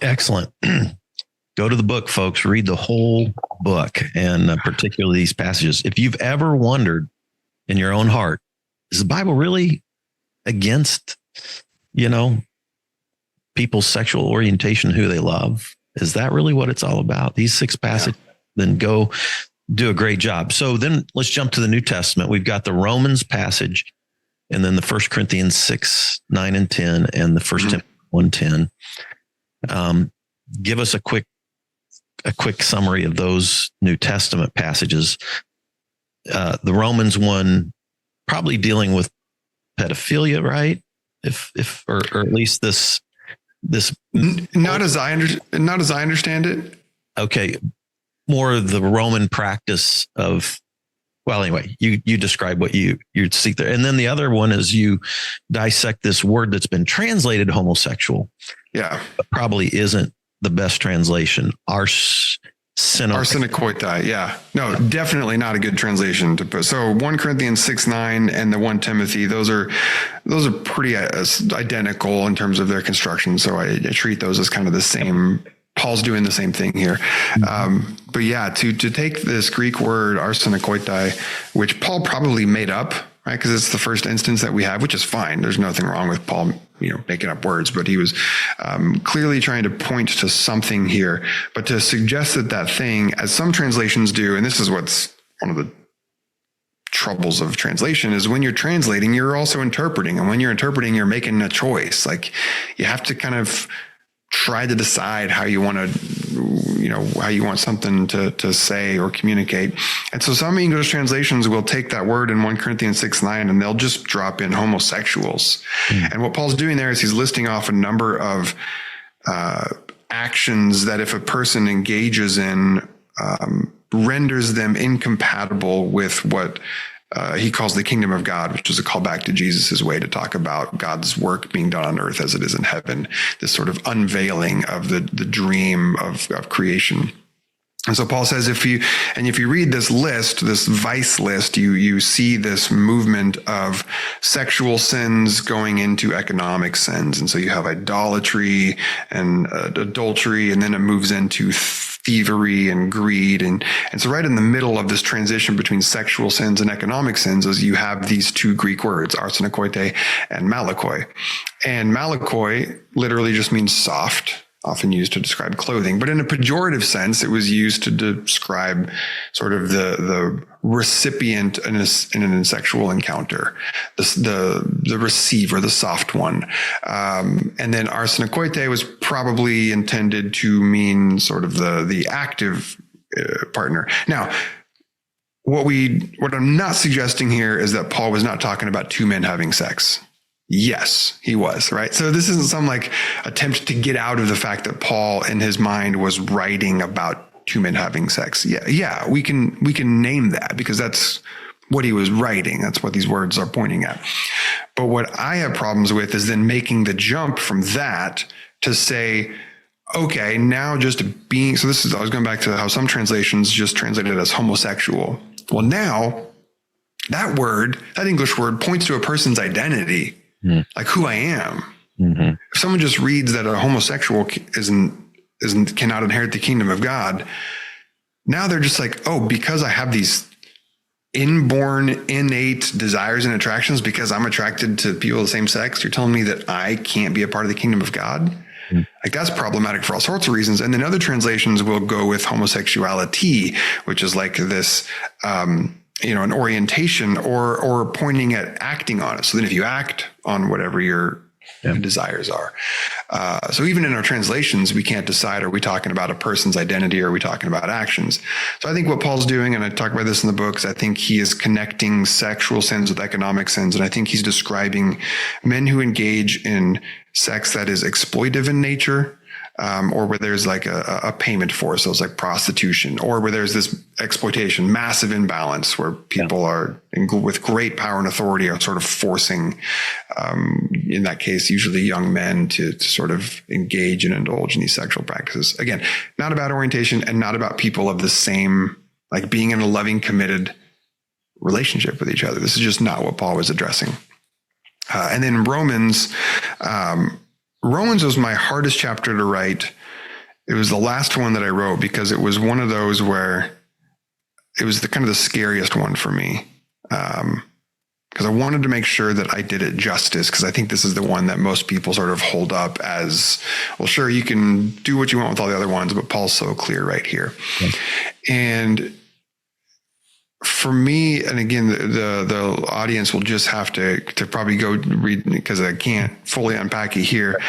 excellent. Go to the book, folks. Read the whole book, and particularly these passages. If you've ever wondered in your own heart, is the Bible really against, people's sexual orientation, who they love? Is that really what it's all about? These 6 passages, then go do a great job. So then let's jump to the New Testament. We've got the Romans passage, and then the 1 Corinthians 6, 9, and 10, and the 1 Timothy 1:10. Give us a quick summary of those New Testament passages. The Romans one, probably dealing with pedophilia, right? Or at least this. Not as I understand it. Okay, more of the Roman practice of. Well, anyway, you describe what you see there, and then the other one is you dissect this word that's been translated homosexual. Yeah, but probably isn't the best translation. Arsenokoitai. Yeah. No, definitely not a good translation to put. So 1 Corinthians 6:9 and the 1 Timothy, those are pretty identical in terms of their construction. So I treat those as kind of the same. Paul's doing the same thing here. But yeah, to take this Greek word arsenokoitai, which Paul probably made up, right? Because it's the first instance that we have, which is fine. There's nothing wrong with Paul, making up words, but he was clearly trying to point to something here. But to suggest that thing, as some translations do, and this is what's one of the troubles of translation, is when you're translating, you're also interpreting. And when you're interpreting, you're making a choice. Like you have to kind of try to decide how you want something to say or communicate. And so some English translations will take that word in 1 Corinthians 6:9 and they'll just drop in homosexuals. And what Paul's doing there is he's listing off a number of actions that if a person engages in, renders them incompatible with what he calls the kingdom of God, which is a callback to Jesus's way to talk about God's work being done on earth as it is in heaven, this sort of unveiling of the dream of creation. And so Paul says, if you read this list, this vice list, you see this movement of sexual sins going into economic sins. And so you have idolatry and adultery, and then it moves into thievery and greed. And so right in the middle of this transition between sexual sins and economic sins is you have these 2 Greek words, arsenokoitai and malakoi. And malakoi literally just means soft, often used to describe clothing, but in a pejorative sense, it was used to describe sort of the recipient in a sexual encounter, the receiver, the soft one. And then arsenokoitai was probably intended to mean sort of the active partner. Now, what I'm not suggesting here is that Paul was not talking about 2 men having sex. Yes, he was, right? So this isn't some like attempt to get out of the fact that Paul in his mind was writing about 2 men having sex. Yeah, we can name that because that's what he was writing. That's what these words are pointing at. But what I have problems with is then making the jump from that to say, okay, now just being, so I was going back to how some translations just translate it as homosexual. Well, now that English word points to a person's identity. Like who I am. Mm-hmm. If someone just reads that a homosexual cannot inherit the kingdom of God, now they're just like, oh, because I have these inborn, innate desires and attractions because I'm attracted to people of the same sex, you're telling me that I can't be a part of the kingdom of God? Mm-hmm. Like that's problematic for all sorts of reasons. And then other translations will go with homosexuality, which is like this, an orientation or pointing at acting on it. So then if you act on whatever your desires are. So even in our translations, we can't decide, are we talking about a person's identity or are we talking about actions? So I think what Paul's doing, and I talk about this in the book, is I think he is connecting sexual sins with economic sins. And I think he's describing men who engage in sex that is exploitive in nature, or where there's like a payment for, so it's like prostitution, or where there's this exploitation, massive imbalance where people are with great power and authority are sort of forcing, in that case, usually young men to sort of engage and indulge in these sexual practices. Again, not about orientation and not about people of the same, like being in a loving, committed relationship with each other. This is just not what Paul was addressing. And then Romans was my hardest chapter to write. It was the last one that I wrote because it was one of those where it was the kind of the scariest one for me. Because I wanted to make sure that I did it justice, because I think this is the one that most people sort of hold up as, well, sure, you can do what you want with all the other ones, but Paul's so clear right here. Yeah. And for me, and again, the audience will just have to probably go read, because I can't fully unpack it here.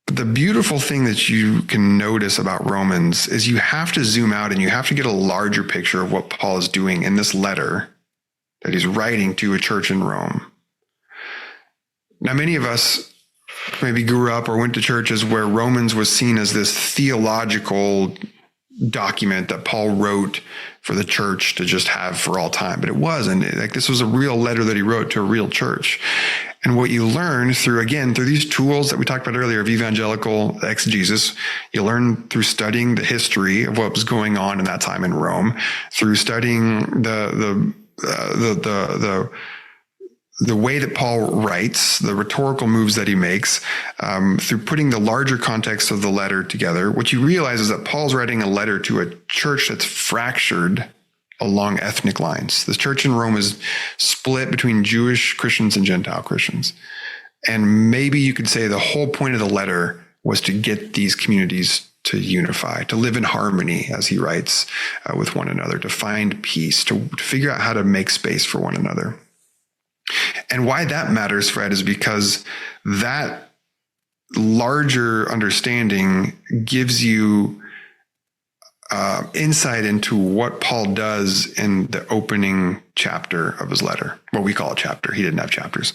But the beautiful thing that you can notice about Romans is you have to zoom out and you have to get a larger picture of what Paul is doing in this letter that he's writing to a church in Rome. Now, many of us maybe grew up or went to churches where Romans was seen as this theological document that Paul wrote for the church to just have for all time, but it wasn't. Like, this was a real letter that he wrote to a real church. And what you learn through these tools that we talked about earlier of evangelical exegesis, you learn through studying the history of what was going on in that time in Rome, through studying the way that Paul writes, the rhetorical moves that he makes, through putting the larger context of the letter together. What you realize is that Paul's writing a letter to a church that's fractured along ethnic lines. The church in Rome is split between Jewish Christians and Gentile Christians. And maybe you could say the whole point of the letter was to get these communities to unify, to live in harmony, as he writes, with one another, to find peace, to figure out how to make space for one another. And why that matters, Fred, is because that larger understanding gives you insight into what Paul does in the opening chapter of his letter. What we call a chapter. He didn't have chapters.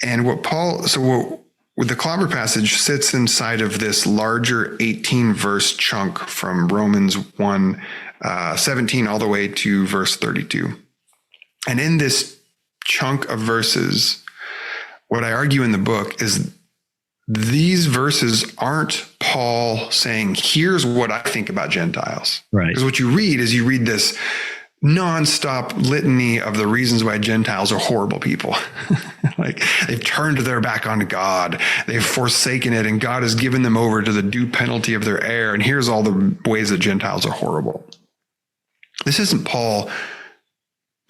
And what the Clobber passage sits inside of this larger 18-verse chunk from Romans 1:17 all the way to verse 32. And in this chunk of verses, what I argue in the book is these verses aren't Paul saying, here's what I think about Gentiles. Right. Because what you read is this nonstop litany of the reasons why Gentiles are horrible people. Like, they've turned their back on God. They've forsaken it, and God has given them over to the due penalty of their error. And here's all the ways that Gentiles are horrible. This isn't Paul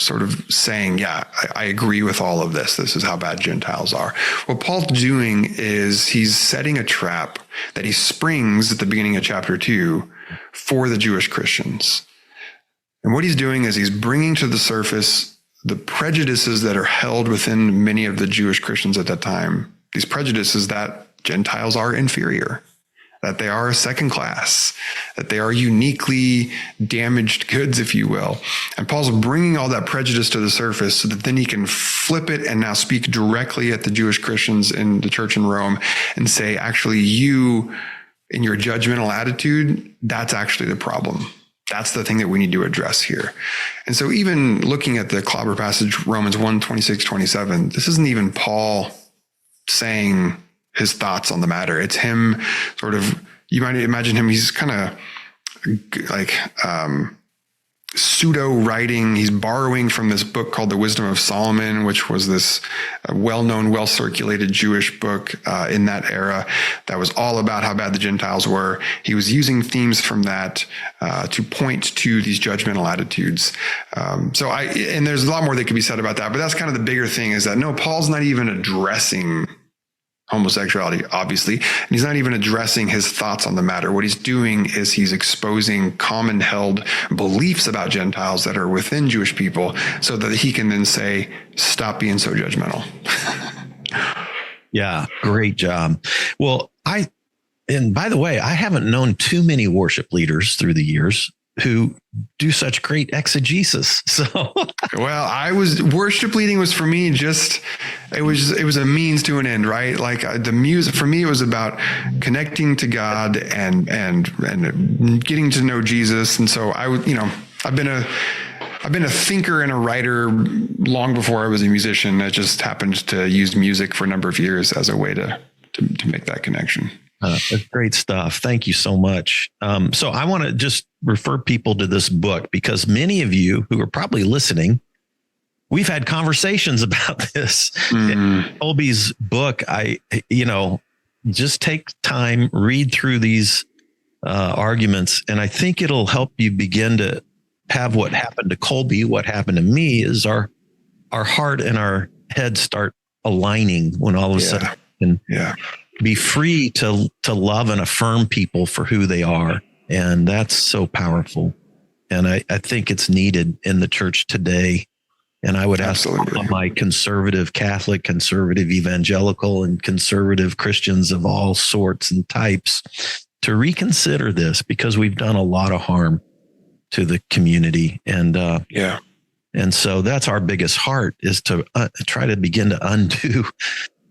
sort of saying, yeah, I agree with all of this. This is how bad Gentiles are. What Paul's doing is he's setting a trap that he springs at the beginning of chapter 2 for the Jewish Christians. And what he's doing is he's bringing to the surface the prejudices that are held within many of the Jewish Christians at that time. These prejudices that Gentiles are inferior, that they are second class, that they are uniquely damaged goods, if you will. And Paul's bringing all that prejudice to the surface so that then he can flip it and now speak directly at the Jewish Christians in the church in Rome and say, actually, you, in your judgmental attitude, that's actually the problem. That's the thing that we need to address here. And so even looking at the Clobber passage, Romans 1:26-27, this isn't even Paul saying his thoughts on the matter. It's him sort of, you might imagine him, he's kind of like pseudo writing. He's borrowing from this book called The Wisdom of Solomon, which was this well-known, well-circulated Jewish book in that era that was all about how bad the Gentiles were. He was using themes from that to point to these judgmental attitudes. And there's a lot more that could be said about that, but that's kind of the bigger thing, is that no, Paul's not even addressing homosexuality, obviously, and he's not even addressing his thoughts on the matter. What he's doing is he's exposing common held beliefs about Gentiles that are within Jewish people so that he can then say, stop being so judgmental. Yeah, great job. Well, and by the way, I haven't known too many worship leaders through the years who do such great exegesis. So, well, worship leading was for me it was a means to an end, right? Like the music for me, it was about connecting to God and getting to know Jesus. And so I've been a thinker and a writer long before I was a musician. I just happened to use music for a number of years as a way to make that connection. That's great stuff. Thank you so much. So I want to just refer people to this book because many of you who are probably listening, we've had conversations about this. Mm-hmm. Colby's book, just take time, read through these arguments, and I think it'll help you begin to have what happened to Colby, what happened to me, is our heart and our head start aligning when all of a sudden we can be free to love and affirm people for who they are. And that's so powerful. And I think it's needed in the church today. And I would ask all my conservative Catholic, conservative evangelical, and conservative Christians of all sorts and types to reconsider this, because we've done a lot of harm to the community. And and so that's our biggest heart, is to try to begin to undo,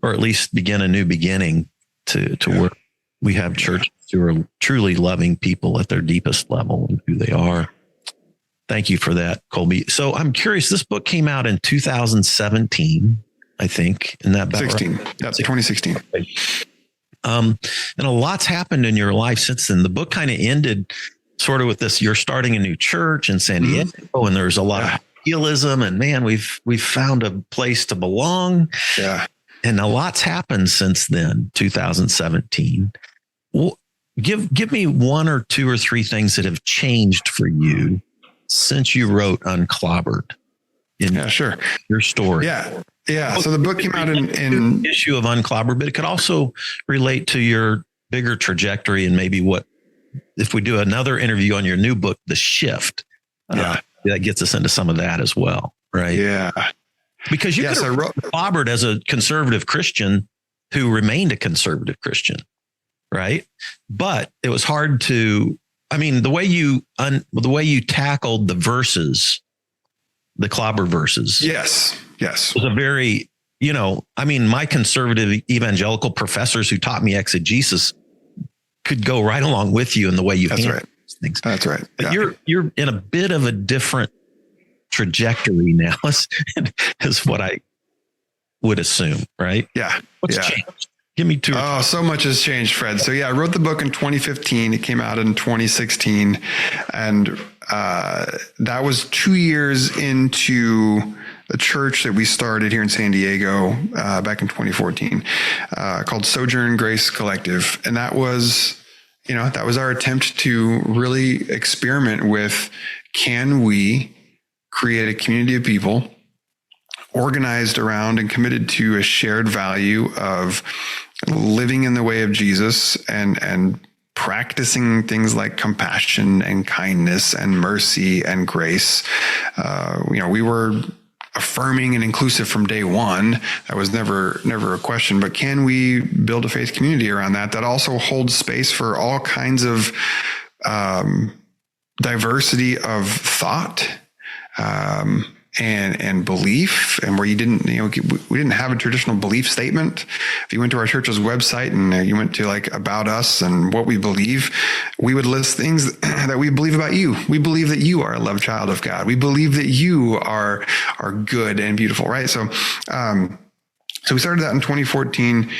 or at least begin a new beginning to where we have churches who are truly loving people at their deepest level and who they are. Thank you for that, Colby. So I'm curious, this book came out in 2017, I think. In that 16. That's 2016. And a lot's happened in your life since then. The book kind of ended sort of with this: you're starting a new church in San Diego, and there's a lot of idealism, and man, we've found a place to belong. Yeah. And a lot's happened since then, 2017. Well, give me one or two or three things that have changed for you since you wrote Unclobbered in your story. Yeah. So the book came out in issue of Unclobbered, but it could also relate to your bigger trajectory, and maybe what, if we do another interview on your new book, The Shift, that gets us into some of that as well. Right. Yeah. Because you could have wrote Clobbered as a conservative Christian who remained a conservative Christian. Right. But it was hard to, the way you tackled the verses, the Clobber verses. Yes. Was a very, my conservative evangelical professors who taught me exegesis could go right along with you in the way you handle things. That's right. But you're in a bit of a different trajectory now, is what I would assume, right? Yeah. What's changed? Give me two. Oh, so much has changed, Fred. So I wrote the book in 2015. It came out in 2016. And that was 2 years into a church that we started here in San Diego back in 2014 called Sojourn Grace Collective. And that was our attempt to really experiment with, can we create a community of people organized around and committed to a shared value of living in the way of Jesus and practicing things like compassion and kindness and mercy and grace. We were affirming and inclusive from day one. That was never a question, but can we build a faith community around that also holds space for all kinds of diversity of thought, and belief, and where we didn't have a traditional belief statement. If you went to our church's website and you went to about us and what we believe, we would list things that we believe about you. We believe that you are a loved child of God. We believe that you are good and beautiful, right? So we started that in 2014,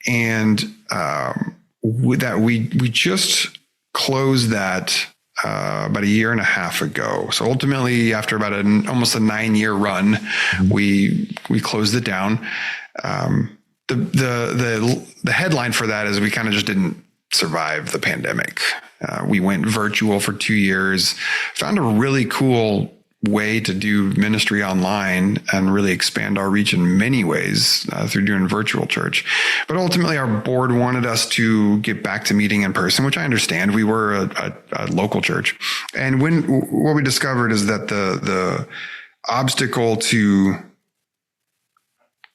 and we just closed that about a year and a half ago. So ultimately, after about almost a 9-year run, we closed it down. The headline for that is we kind of just didn't survive the pandemic. We went virtual for 2 years, found a really cool way to do ministry online and really expand our reach in many ways through doing virtual church. But ultimately, our board wanted us to get back to meeting in person, which I understand. We were a local church. And what we discovered is that the obstacle to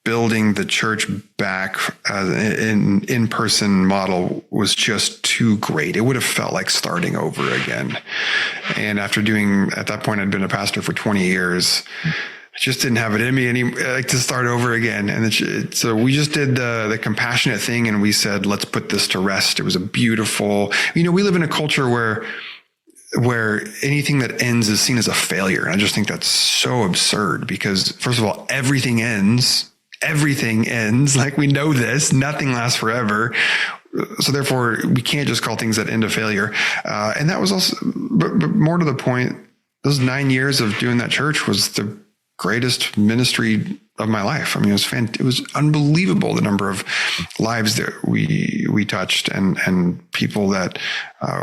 building the church back in-person model was just too great. It would have felt like starting over again. And at that point, I'd been a pastor for 20 years. I just didn't have it in me to start over again. And so we just did the compassionate thing, and we said, let's put this to rest. It was a beautiful, we live in a culture where anything that ends is seen as a failure. And I just think that's so absurd because, first of all, everything ends. Like, we know this, nothing lasts forever. So therefore we can't just call things that end a failure. And that was also, but more to the point, those 9 years of doing that church was the greatest ministry of my life. I mean, it was unbelievable, the number of lives that we touched and people that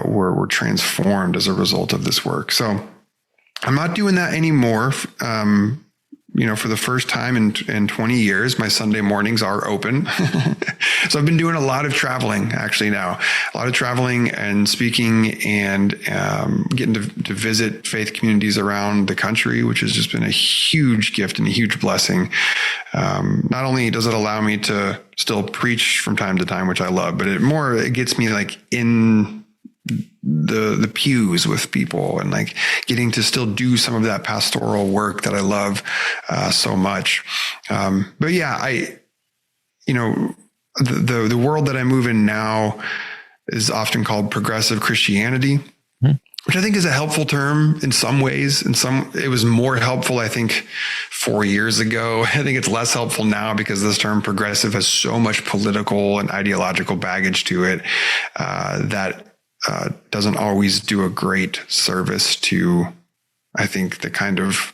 were transformed as a result of this work. So I'm not doing that anymore. For the first time in 20 years, my Sunday mornings are open. So I've been doing a lot of traveling actually now, a lot of traveling and speaking and getting to visit faith communities around the country, which has just been a huge gift and a huge blessing. Not only does it allow me to still preach from time to time, which I love, but it gets me like in the pews with people and like getting to still do some of that pastoral work that I love so much. But yeah, the world that I move in now is often called progressive Christianity, which I think is a helpful term in some ways. It was more helpful, I think, 4 years ago. I think it's less helpful now because this term progressive has so much political and ideological baggage to it that doesn't always do a great service to, I think, the kind of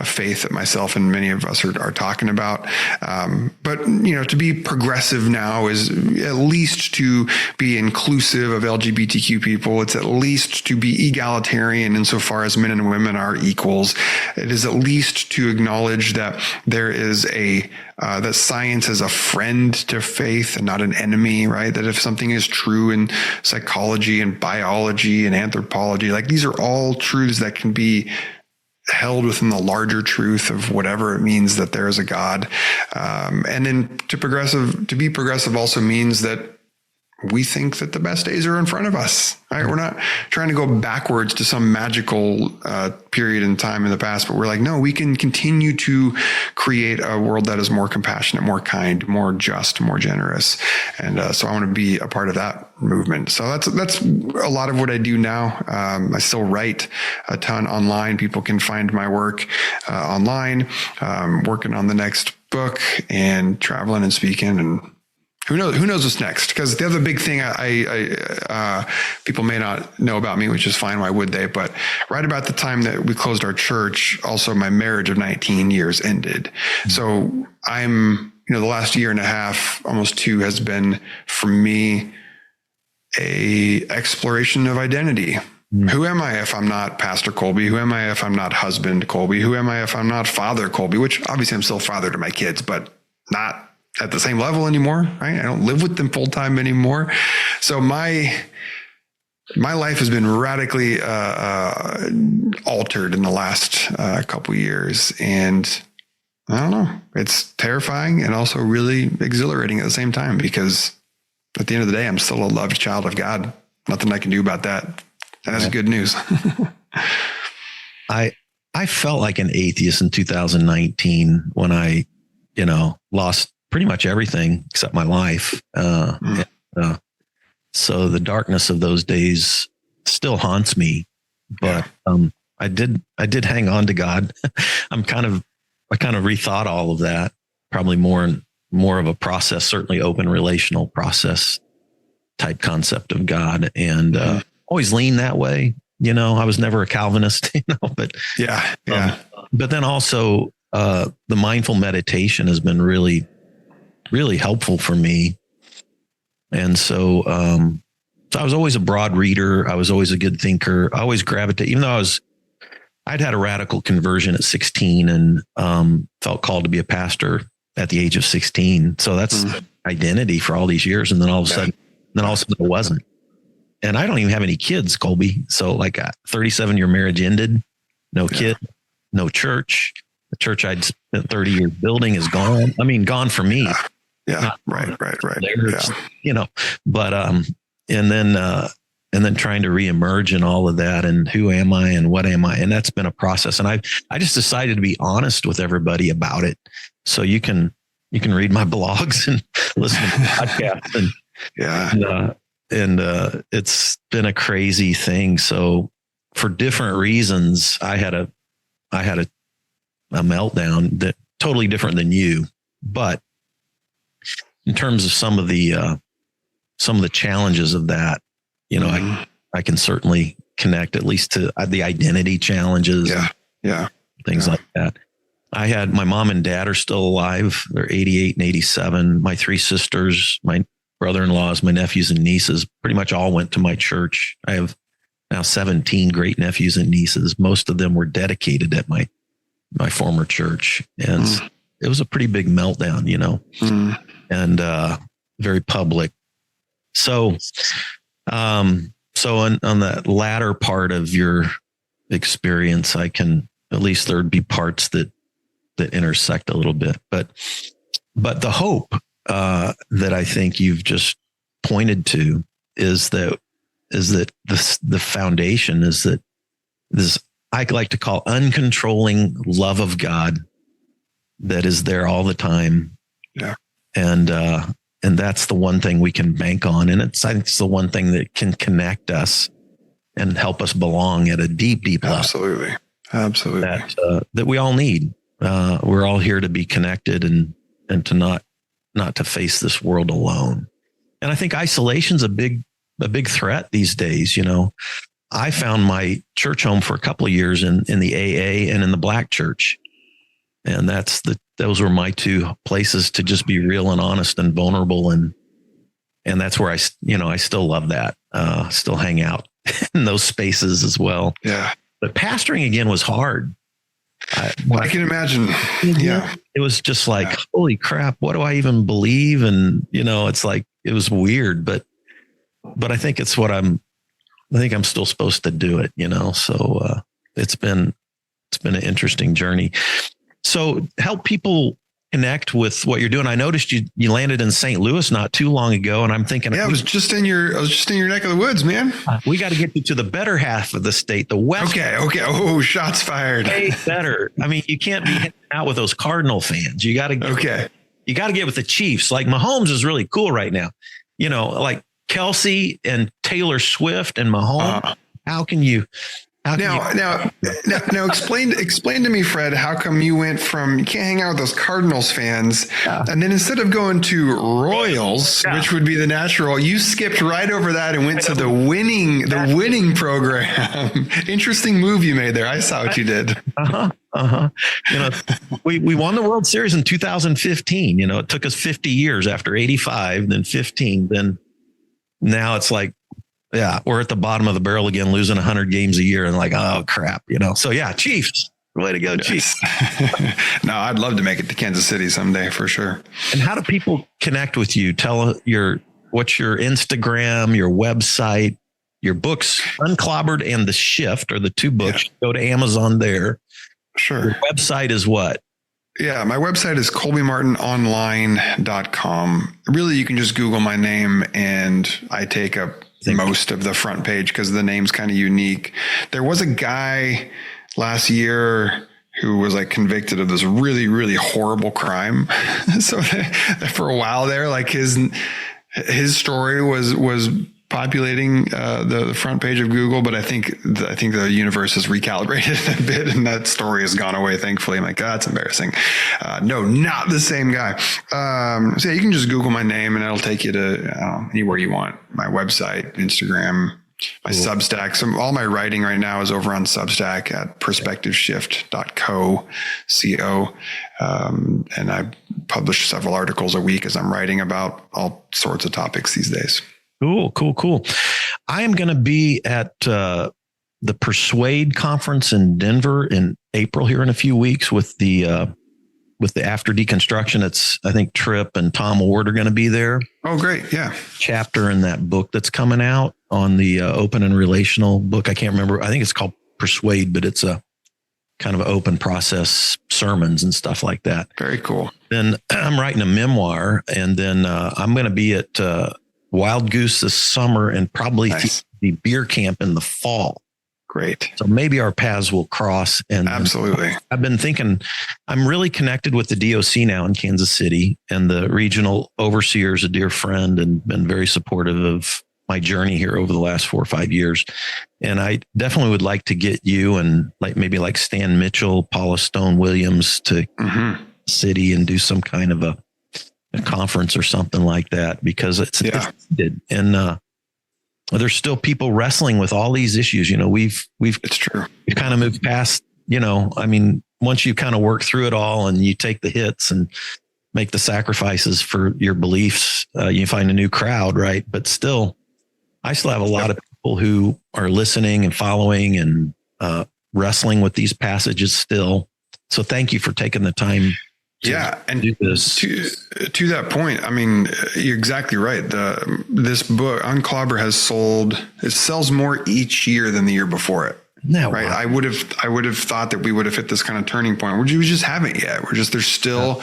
faith that myself and many of us are talking about. But to be progressive now is at least to be inclusive of LGBTQ people. It's at least to be egalitarian insofar as men and women are equals. It is at least to acknowledge that there is that science is a friend to faith and not an enemy, right? That if something is true in psychology and biology and anthropology, like these are all truths that can be held within the larger truth of whatever it means that there is a God. And then to be progressive also means that we think that the best days are in front of us, right? We're not trying to go backwards to some magical period in time in the past, but we're like, no, we can continue to create a world that is more compassionate, more kind, more just, more generous. And so I want to be a part of that movement. So that's a lot of what I do now. I still write a ton online. People can find my work online. Working on the next book and traveling and speaking and who knows what's next? Because the other big thing I people may not know about me, which is fine. Why would they? But right about the time that we closed our church, also my marriage of 19 years ended. Mm-hmm. So I'm, the last year and a half, almost 2, has been for me a exploration of identity. Mm-hmm. Who am I if I'm not Pastor Colby? Who am I if I'm not husband Colby? Who am I if I'm not Father Colby? Which obviously I'm still father to my kids, but not at the same level anymore, right? I don't live with them full time anymore. So my life has been radically altered in the last couple of years. And I don't know, it's terrifying and also really exhilarating at the same time, because at the end of the day, I'm still a loved child of God. Nothing I can do about that. And that's good news. I felt like an atheist in 2019 when I, lost pretty much everything except my life. So the darkness of those days still haunts me, but I did hang on to God. I kind of rethought all of that, probably more of a process, certainly open relational process type concept of God, and always lean that way. I was never a Calvinist, but but then also the mindful meditation has been really helpful for me. And so I was always a broad reader. I was always a good thinker. I always gravitated, even though I'd had a radical conversion at 16 and felt called to be a pastor at the age of 16. So that's identity for all these years. And then all of a sudden it wasn't. And I don't even have any kids, Colby. So like a 37-year marriage ended, no kid, no church, The church I'd spent 30 years building is gone. I mean, gone for me. Yeah. Right. Yeah. But, and then trying to reemerge in all of that, and who am I and what am I? And that's been a process. And I just decided to be honest with everybody about it. So you can read my blogs and listen to the podcast, and it's been a crazy thing. So for different reasons, I had a meltdown that totally different than you, but in terms of some of the challenges of that, I can certainly connect at least to the identity challenges. Things like that. I had my mom and dad are still alive. They're 88 and 87. My 3 sisters, my brother-in-laws, my nephews and nieces pretty much all went to my church. I have now 17 great nephews and nieces. Most of them were dedicated at my former church. And it was a pretty big meltdown, and very public. So, on that latter part of your experience, I can, at least there'd be parts that intersect a little bit, but the hope that I think you've just pointed to is that the foundation is that this, I like to call uncontrolling love of God that is there all the time. Yeah. And that's the one thing we can bank on. And I think it's the one thing that can connect us and help us belong at a deep, deep level. Absolutely. That we all need. We're all here to be connected and to not to face this world alone. And I think isolation's a big threat these days. I found my church home for a couple of years in the AA and in the Black church. And those were my 2 places to just be real and honest and vulnerable. And that's where I still love that, still hang out in those spaces as well. Yeah. But pastoring again was hard. I can imagine. Yeah. It was just like, holy crap, what do I even believe? And, it's like, it was weird, but I think it's I think I'm still supposed to do it, so, it's been an interesting journey. So help people connect with what you're doing. I noticed you landed in St. Louis not too long ago, and I'm thinking, I was just in your neck of the woods, man. We got to get you to the better half of the state, the west. Okay. Oh, shots fired. Way better. I mean, you can't be hanging out with those Cardinal fans. You got to get with the Chiefs. Like Mahomes is really cool right now. Like Kelsey and Taylor Swift and Mahomes. How can you? Now, explain to me, Fred, how come you went from, you can't hang out with those Cardinals fans, and then instead of going to Royals, which would be the natural, you skipped right over that and went to the winning program. Interesting move you made there. I saw what you did. We won the World Series in 2015. It took us 50 years after 85, then 15, then now it's like, yeah, we're at the bottom of the barrel again, losing 100 games a year and like, oh crap, So yeah, Chiefs, way to go, Chiefs. No, I'd love to make it to Kansas City someday for sure. And how do people connect with you? Tell what's your Instagram, your website, your books, Unclobbered and The Shift are the 2 books. Yeah. Go to Amazon there. Sure. Your website is what? Yeah, my website is colbymartinonline.com. Really, you can just Google my name and I take up most of the front page because the name's kind of unique. There was a guy last year who was like convicted of this really, really horrible crime. So for a while there, like his story was populating the front page of Google, but I think the universe has recalibrated a bit, and that story has gone away. Thankfully, I'm like, oh, that's embarrassing. No, not the same guy. So yeah, you can just Google my name, and it'll take you to anywhere you want. My website, Instagram, my Substack. All my writing right now is over on Substack at perspectiveshift.co. And I publish several articles a week as I'm writing about all sorts of topics these days. Cool. I am going to be at the Persuade conference in Denver in April here in a few weeks with the After Deconstruction. It's, I think Tripp and Tom Ward are going to be there. Oh, great. Yeah. Chapter in that book that's coming out on the open and relational book. I can't remember. I think it's called Persuade, but it's a kind of open process sermons and stuff like that. Very cool. Then I'm writing a memoir, and then I'm going to be at Wild Goose this summer and probably the beer camp in the fall. Great. So maybe our paths will cross. And absolutely. I've been thinking, I'm really connected with the DOC now in Kansas City, and the regional overseer is a dear friend and been very supportive of my journey here over the last 4 or 5 years. And I definitely would like to get you and maybe Stan Mitchell, Paula Stone Williams to city and do some kind of a conference or something like that, because it's needed. And there's still people wrestling with all these issues. It's true. We've kind of moved past, once you kind of work through it all and you take the hits and make the sacrifices for your beliefs, you find a new crowd, right? But still, I still have a lot of people who are listening and following and wrestling with these passages still. So thank you for taking the time. And do this. To that point, you're exactly right. This book on Clobber it sells more each year than the year before it. No, right. Wow. I would have thought that we would have hit this kind of turning point. We just haven't yet. there's still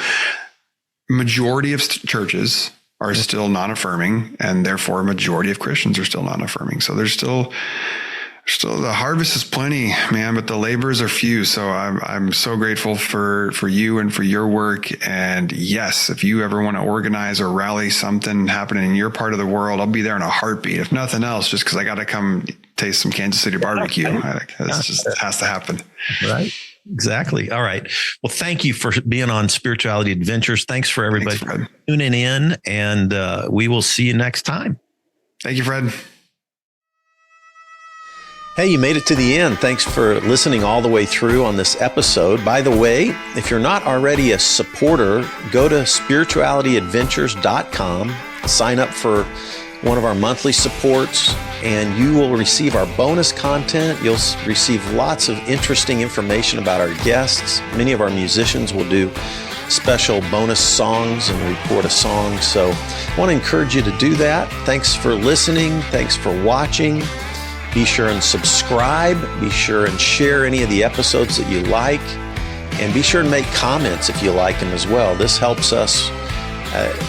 majority of churches are still non-affirming, and therefore a majority of Christians are still non-affirming. So there's still the harvest is plenty, man, but the laborers are few. So I'm so grateful for you and for your work. And yes, if you ever want to organize or rally something happening in your part of the world, I'll be there in a heartbeat. If nothing else, just because I got to come taste some Kansas City barbecue. It has to happen. Right. Exactly. All right. Well, thank you for being on Spirituality Adventures. Thanks for everybody tuning in, and we will see you next time. Thank you, Fred. Hey, you made it to the end. Thanks for listening all the way through on this episode. By the way, if you're not already a supporter, go to spiritualityadventures.com, sign up for one of our monthly supports, and you will receive our bonus content. You'll receive lots of interesting information about our guests. Many of our musicians will do special bonus songs and record a song. So I want to encourage you to do that. Thanks for listening. Thanks for watching. Be sure and subscribe. Be sure and share any of the episodes that you like. And be sure to make comments if you like them as well. This helps us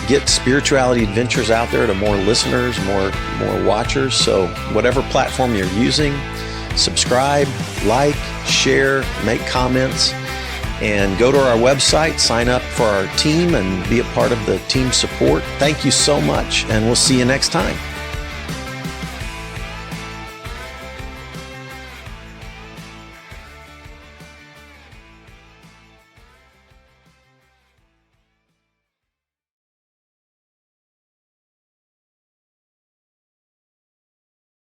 get Spirituality Adventures out there to more listeners, more watchers. So whatever platform you're using, subscribe, like, share, make comments, and go to our website, sign up for our team, and be a part of the team support. Thank you so much, and we'll see you next time.